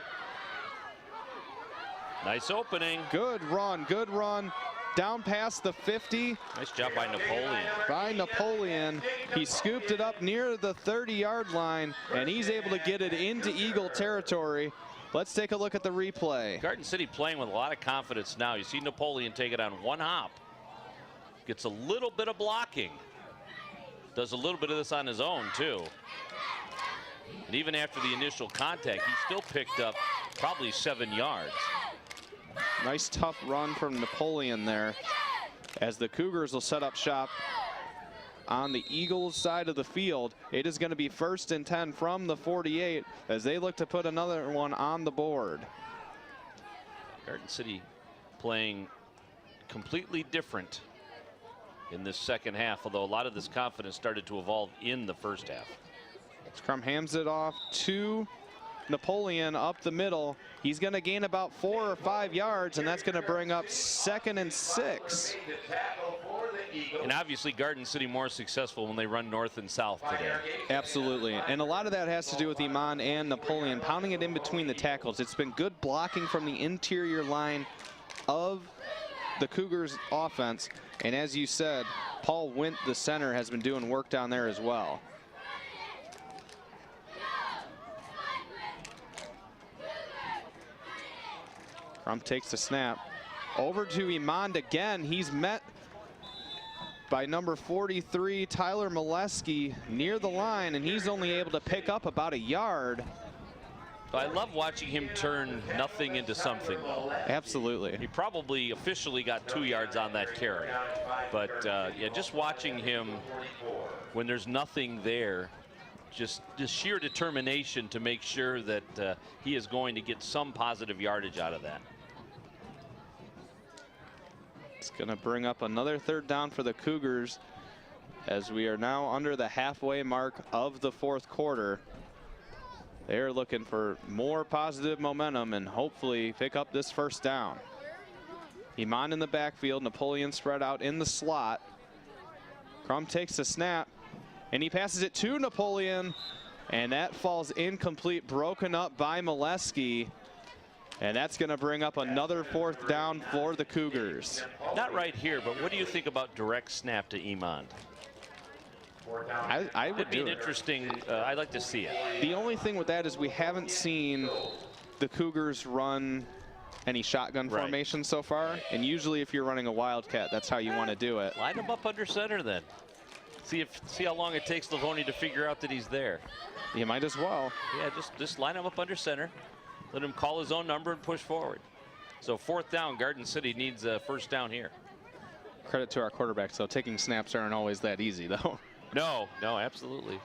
Nice opening. Good run, good run. Down past the 50. Nice job by Napoleon. By Napoleon. He scooped it up near the 30-yard line, and he's able to get it into Eagle territory. Let's take a look at the replay. Garden City playing with a lot of confidence now. You see Napoleon take it on one hop. Gets a little bit of blocking. Does a little bit of this on his own, too. And even after the initial contact, he still picked up probably 7 yards. Nice tough run from Napoleon there as the Cougars will set up shop on the Eagles side of the field. It is going to be 1st and 10 from the 48 as they look to put another one on the board. Garden City playing completely different in this second half, although a lot of this confidence started to evolve in the first half. Crum hands it off to Napoleon up the middle. He's going to gain about 4 or 5 yards, and that's going to bring up 2nd and 6. And obviously Garden City more successful when they run north and south today. Absolutely, and a lot of that has to do with Iman and Napoleon pounding it in between the tackles. It's been good blocking from the interior line of the Cougars offense, and as you said, Paul Wint, the center, has been doing work down there as well. Crum takes the snap. Over to Imand again. He's met by number 43, Tyler Molesky, near the line, and he's only able to pick up about a yard. I love watching him turn nothing into something, though. Absolutely. He probably officially got 2 yards on that carry. But, yeah, just watching him when there's nothing there, just sheer determination to make sure that he is going to get some positive yardage out of that. It's going to bring up another 3rd down for the Cougars as we are now under the halfway mark of the 4th quarter. They're looking for more positive momentum and hopefully pick up this 1st down. Iman in the backfield, Napoleon spread out in the slot. Crum takes the snap and he passes it to Napoleon, and that falls incomplete, broken up by Molesky. And that's going to bring up another 4th down for the Cougars. Not right here, but what do you think about direct snap to Iman? I would It'd be do an it. interesting. I'd like to see it. The only thing with that is we haven't seen the Cougars run any shotgun Right. formation so far. And usually if you're running a Wildcat, that's how you want to do it. Line him up under center then. See how long it takes Livonia to figure out that he's there. You might as well. Yeah, just line him up under center. Let him call his own number and push forward. So 4th down, Garden City needs a first down here. Credit to our quarterbacks, though. Taking snaps aren't always that easy, though. No, absolutely.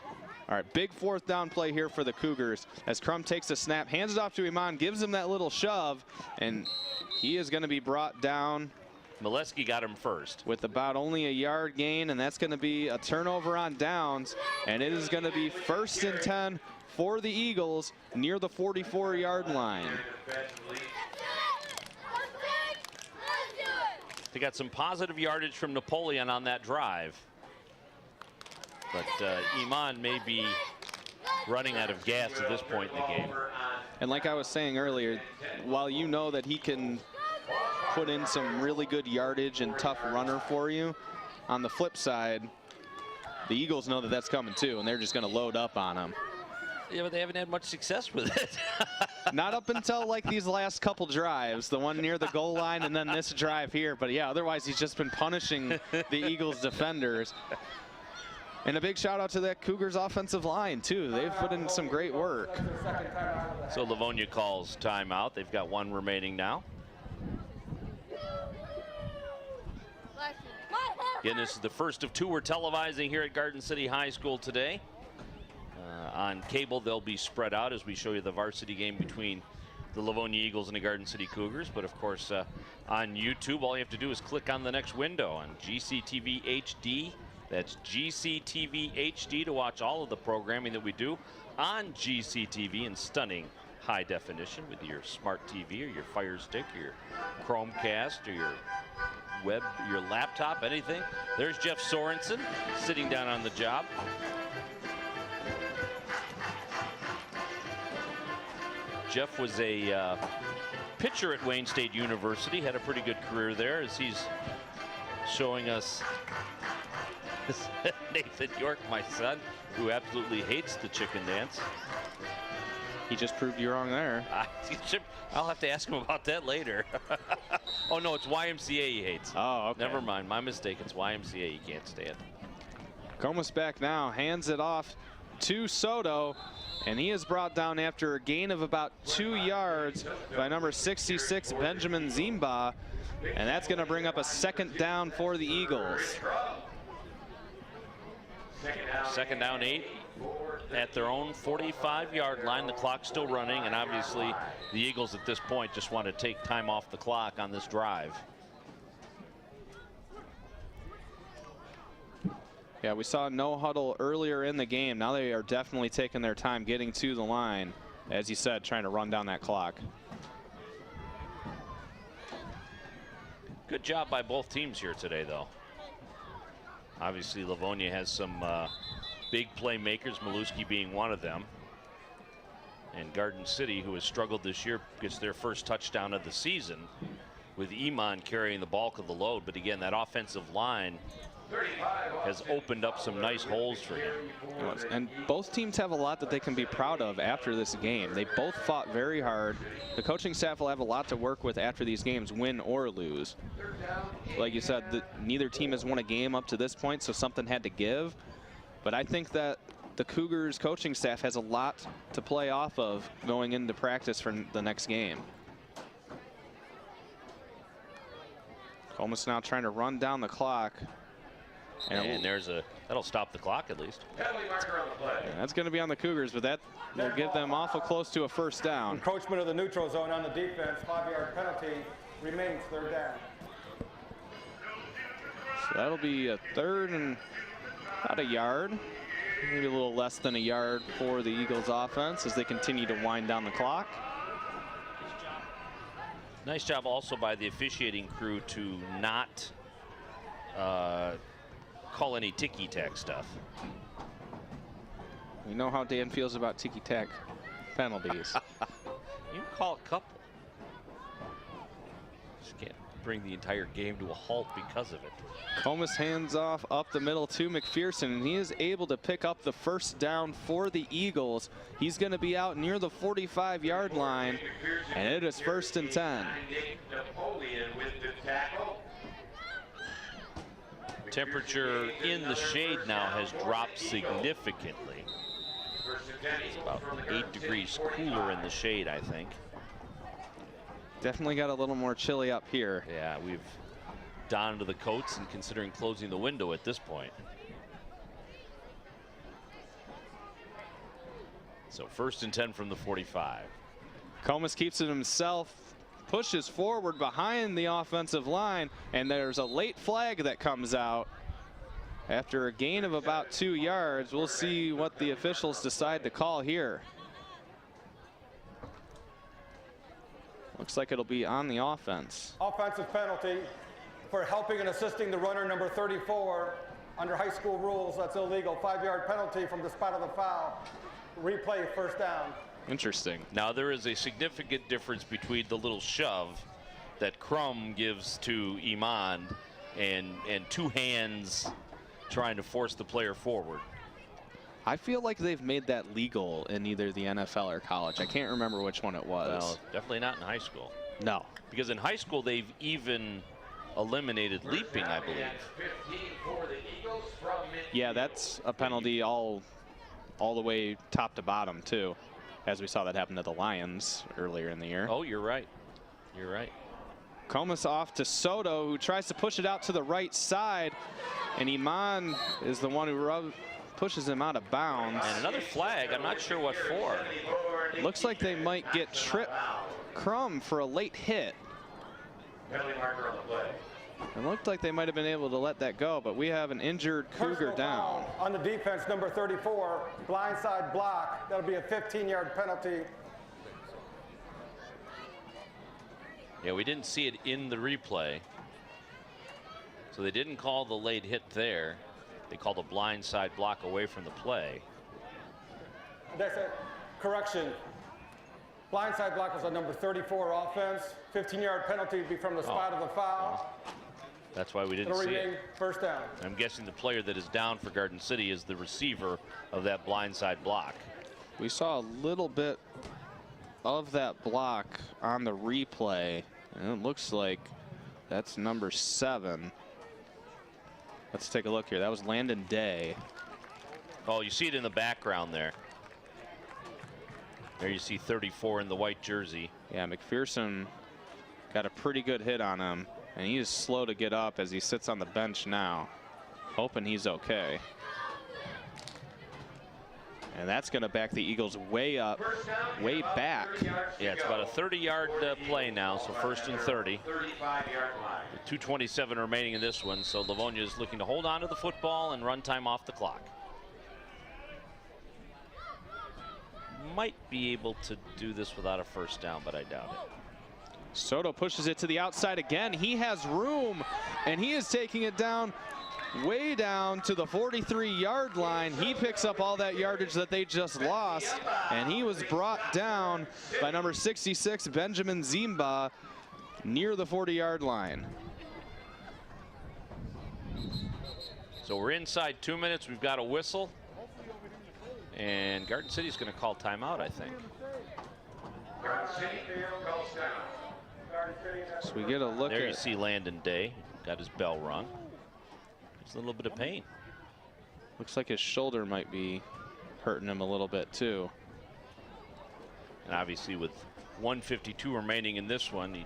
All right, big 4th down play here for the Cougars as Crum takes a snap, hands it off to Iman, gives him that little shove, and he is going to be brought down. Molesky got him first. With about only a yard gain, and that's going to be a turnover on downs, and it is going to be 1st and 10 for the Eagles near the 44-yard line. They got some positive yardage from Napoleon on that drive. But Iman may be running out of gas at this point in the game. And like I was saying earlier, while you know that he can put in some really good yardage and tough runner for you, on the flip side, the Eagles know that that's coming too, and they're just going to load up on him. Yeah, but they haven't had much success with it. Not up until like these last couple drives, the one near the goal line and then this drive here. But yeah, otherwise he's just been punishing the Eagles defenders. And a big shout out to that Cougars offensive line too. They've put in some great work. So Livonia calls timeout. They've got 1 remaining now. Again, this is the first of 2 we're televising here at Garden City High School today. On cable, they'll be spread out as we show you the varsity game between the Livonia Eagles and the Garden City Cougars. But of course, on YouTube, all you have to do is click on the next window on GCTV HD. That's GCTV HD to watch all of the programming that we do on GCTV in stunning high definition with your smart TV or your Fire Stick or your Chromecast or your web, your laptop, anything. There's Jeff Sorensen sitting down on the job. Jeff was a pitcher at Wayne State University, had a pretty good career there, as he's showing us Nathan York, my son, who absolutely hates the chicken dance. He just proved you wrong there. I'll have to ask him about that later. Oh, no, it's YMCA he hates. Oh, okay. Never mind, my mistake. It's YMCA he can't stand. Comus back now, hands it off to Soto, and he is brought down after a gain of about 2 yards by number 66, Benjamin Zimba, and that's going to bring up a 2nd down for the Eagles. 2nd down 8 at their own 45-yard line. The clock's still running, and obviously the Eagles at this point just want to take time off the clock on this drive. Yeah, we saw no huddle earlier in the game. Now they are definitely taking their time getting to the line, as you said, trying to run down that clock. Good job by both teams here today, though. Obviously, Livonia has some big playmakers, Maluski being one of them. And Garden City, who has struggled this year, gets their first touchdown of the season with Iman carrying the bulk of the load. But again, that offensive line has opened up some nice holes for him. And both teams have a lot that they can be proud of after this game. They both fought very hard. The coaching staff will have a lot to work with after these games, win or lose. Like you said, neither team has won a game up to this point, so something had to give. But I think that the Cougars coaching staff has a lot to play off of going into practice for the next game. Comus now trying to run down the clock. And that'll stop the clock at least. Yeah, that's going to be on the Cougars, but that will give them awful close to a 1st down. Encroachment of the neutral zone on the defense, 5-yard penalty, remains 3rd down. So that'll be a 3rd and about a yard, maybe a little less than a yard for the Eagles offense as they continue to wind down the clock. Nice job also by the officiating crew to not call any ticky-tack stuff. We know how Dan feels about ticky-tack penalties. You can call a couple. Just can't bring the entire game to a halt because of it. Comus hands off up the middle to McPherson, and he is able to pick up the first down for the Eagles. He's going to be out near the 45-yard line, and it is 1st and 10. Temperature in the shade now has dropped significantly. It's about 8 degrees cooler in the shade, I think. Definitely got a little more chilly up here. Yeah, we've donned the coats and considering closing the window at this point. So 1st and 10 from the 45. Comus keeps it himself, pushes forward behind the offensive line, and there's a late flag that comes out. After a gain of about 2 yards, we'll see what the officials decide to call here. Looks like it'll be on the offense. Offensive penalty for helping and assisting the runner, number 34. Under high school rules, that's illegal. 5-yard penalty from the spot of the foul. Replay, 1st down. Interesting. Now there is a significant difference between the little shove that Crum gives to Iman and 2 hands trying to force the player forward. I feel like they've made that legal in either the NFL or college. I can't remember which one it was. Well, definitely not in high school. No. Because in high school, they've even eliminated leaping, I believe. Yeah, that's a penalty all the way top to bottom, too, as we saw that happen to the Lions earlier in the year. Oh, you're right. You're right. Comus off to Soto, who tries to push it out to the right side, and Iman is the one who pushes him out of bounds. And another flag, I'm not sure what for. Looks like they might get Trip Crum for a late hit. It looked like they might have been able to let that go, but we have an injured Cougar down. On the defense, number 34, blindside block. That'll be a 15-yard penalty. Yeah, we didn't see it in the replay. So they didn't call the late hit there. They called a blindside block away from the play. That's a correction. Blindside block was on number 34 offense. 15-yard penalty would be from the spot of the foul. That's why we didn't It'll see remain it. 1st down. I'm guessing the player that is down for Garden City is the receiver of that blindside block. We saw a little bit of that block on the replay, and it looks like that's number 7. Let's take a look here. That was Landon Day. Oh, you see it in the background there. There you see 34 in the white jersey. Yeah, McPherson got a pretty good hit on him, and he is slow to get up as he sits on the bench now, hoping he's okay. And that's going to back the Eagles way up, way back. Yeah, it's about a 30-yard play now, so 1st and 30. 2:27 remaining in this one, so Livonia is looking to hold on to the football and run time off the clock. Might be able to do this without a 1st down, but I doubt it. Soto pushes it to the outside again. He has room, and he is taking it down, way down to the 43-yard line. He picks up all that yardage that they just lost, and he was brought down by number 66, Benjamin Zimba, near the 40-yard line. So we're inside 2 minutes. We've got a whistle. And Garden City's going to call timeout, I think. So we get a look there at. You see Landon Day got his bell rung. There's a little bit of pain. Looks like his shoulder might be hurting him a little bit too. And obviously with 1:52 remaining in this one, you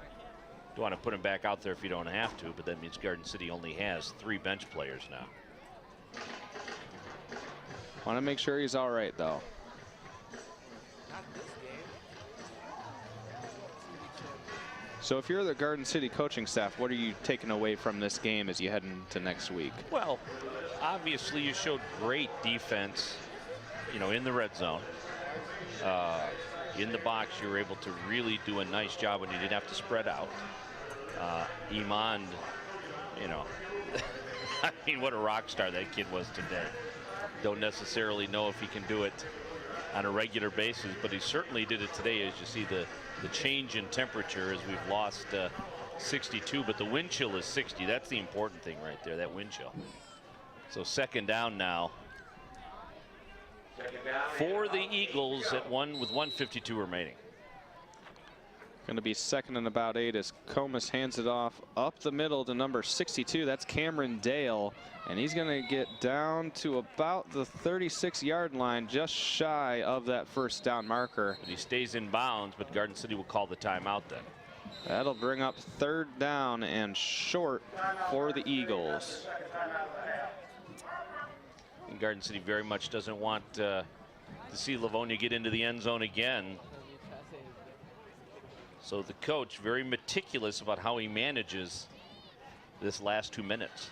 don't want to put him back out there if you don't have to, but that means Garden City only has 3 bench players now. Want to make sure he's all right though. So if you're the Garden City coaching staff, what are you taking away from this game as you head into next week? Well, obviously you showed great defense, you know, in the red zone. In the box, you were able to really do a nice job when you didn't have to spread out. Iman, you know, I mean, what a rock star that kid was today. Don't necessarily know if he can do it on a regular basis, but he certainly did it today. As you see the change in temperature as we've lost 62, but the wind chill is 60. That's the important thing right there, that wind chill. So second down now for the Eagles with 1:52 remaining. Going to be second and about 8 as Comus hands it off up the middle to number 62. That's Cameron Dale, and he's going to get down to about the 36-yard line, just shy of that first down marker. But he stays in bounds, but Garden City will call the timeout then. That'll bring up third down and short for the Eagles. And Garden City very much doesn't want to see Livonia get into the end zone again. So the coach very meticulous about how he manages this last 2 minutes.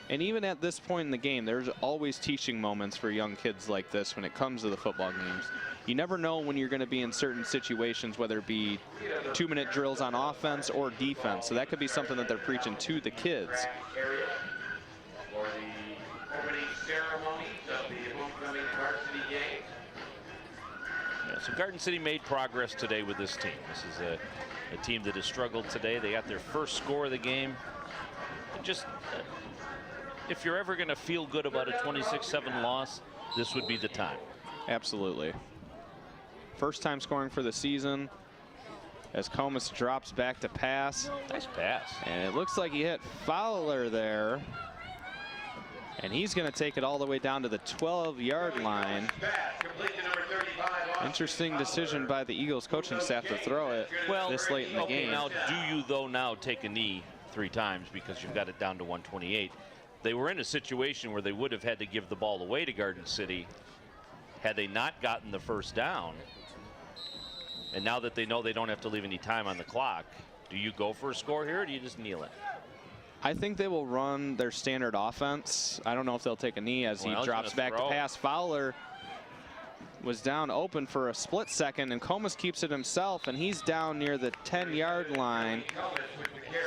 And even at this point in the game, there's always teaching moments for young kids like this when it comes to the football games. You never know when you're going to be in certain situations, whether it be 2-minute drills on offense or defense. So that could be something that they're preaching to the kids. For the opening ceremony of the homecoming varsity game. Yeah, so Garden City made progress today with this team. This is a team that has struggled today. They got their first score of the game. And just if you're ever going to feel good about a 26-7 loss, this would be the time. Absolutely. First time scoring for the season as Comus drops back to pass. Nice pass. And it looks like he hit Fowler there. And he's going to take it all the way down to the 12-yard line. Interesting decision by the Eagles coaching staff to throw it this late in the game. Now, do you, though, now take a knee 3 times because you've got it down to 128? They were in a situation where they would have had to give the ball away to Garden City had they not gotten the first down. And now that they know they don't have to leave any time on the clock, do you go for a score here or do you just kneel it? I think they will run their standard offense. I don't know if they'll take a knee as he drops back to pass. Fowler was down open for a split second, and Comus keeps it himself, and he's down near the 10-yard line.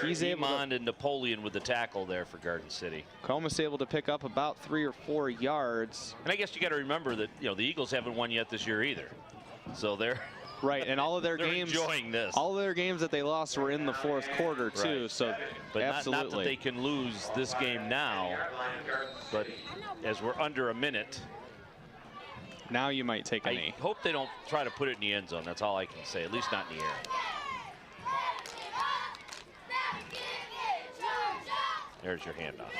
He's able to, and Napoleon with the tackle there for Garden City. Comus able to pick up about 3 or 4 yards. And I guess you got to remember that the Eagles haven't won yet this year either, so they're right, and all of their games, enjoying this. All of their games that they lost were in the fourth quarter too. Right. So, but absolutely, not that they can lose this game now. But as we're under a minute, now you might take a knee. I hope they don't try to put it in the end zone. That's all I can say. At least not in the air. There's your handoff.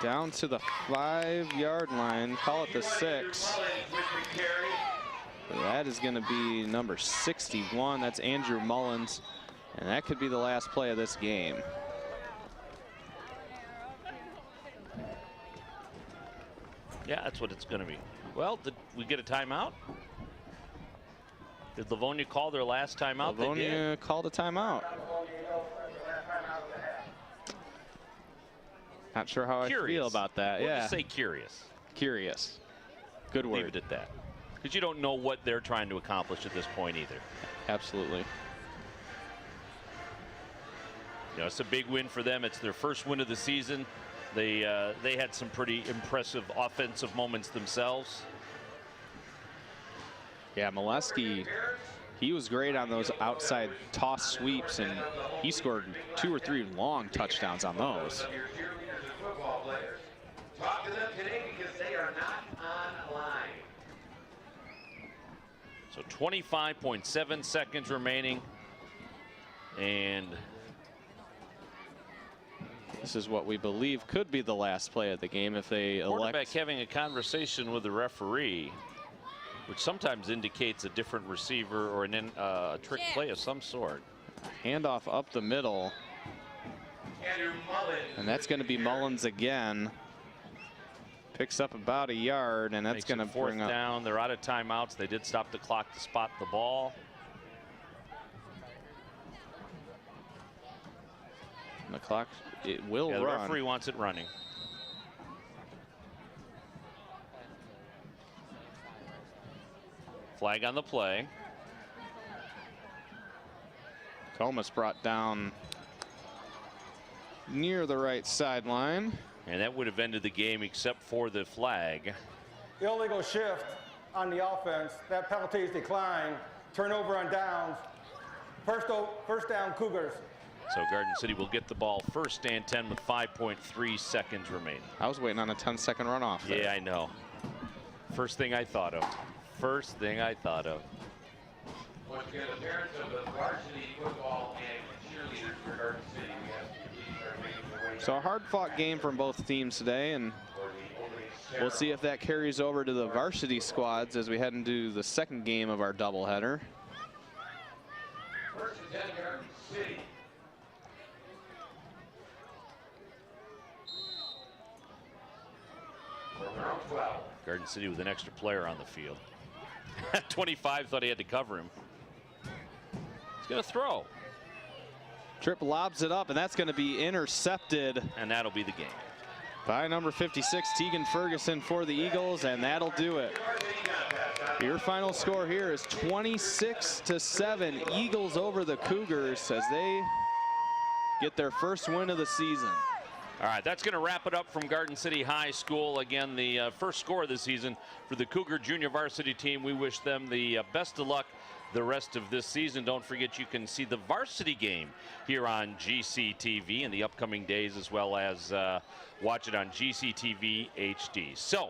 Down to the 5-yard line, call it the 6. That is going to be number 61. That's Andrew Mullins, and that could be the last play of this game. Yeah, that's what it's going to be. Well, did we get a timeout? Did Livonia call their last timeout? Livonia called a timeout. Not sure how I feel about that. We'll just say curious. Curious. Good word. Leave it at that. Because you don't know what they're trying to accomplish at this point either. Absolutely. It's a big win for them. It's their first win of the season. They had some pretty impressive offensive moments themselves. Yeah, Molesky, he was great on those outside toss sweeps, and he scored 2 or 3 long touchdowns on those. Talk to them today because they are not online. So 25.7 seconds remaining. And this is what we believe could be the last play of the game if they elect. Quarterback having a conversation with the referee, which sometimes indicates a different receiver or a trick play of some sort. Handoff up the middle. And that's going to be Mullins again. Picks up about a yard, and that's going to bring up. Down. They're out of timeouts. They did stop the clock to spot the ball. And the clock, it will run. The referee wants it running. Flag on the play. Comus brought down near the right sideline. And that would have ended the game except for the flag. Illegal shift on the offense. That penalty is declined. turnover on downs. First down Cougars. So Garden City will get the ball first and 10 with 5.3 seconds remaining. I was waiting on a 10-second runoff there. Yeah, I know. First thing I thought of. First thing I thought of. Once again, the parents of the varsity football and cheerleaders for Garden City, we have to please start making their way. So a hard-fought game from both teams today, and we'll see if that carries over to the varsity squads as we head into the second game of our doubleheader. First and 10, Garden City. From their own 12. Garden City with an extra player on the field. 25 thought he had to cover him. He's going to throw. Tripp lobs it up, and that's going to be intercepted. And that'll be the game. By number 56, Tegan Ferguson for the Eagles, and that'll do it. Your final score here is 26-7. Eagles over the Cougars as they get their first win of the season. All right, that's going to wrap it up from Garden City High School. Again, the first score of the season for the Cougar Junior Varsity team. We wish them the best of luck the rest of this season. Don't forget you can see the varsity game here on GCTV in the upcoming days, as well as watch it on GCTV HD. So,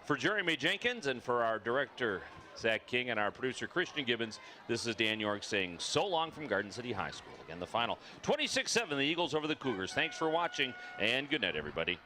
for Jeremy Jenkins and for our director, Zach King, and our producer, Christian Gibbons, this is Dan York saying so long from Garden City High School. Again, the final 26-7, the Eagles over the Cougars. Thanks for watching, and good night, everybody.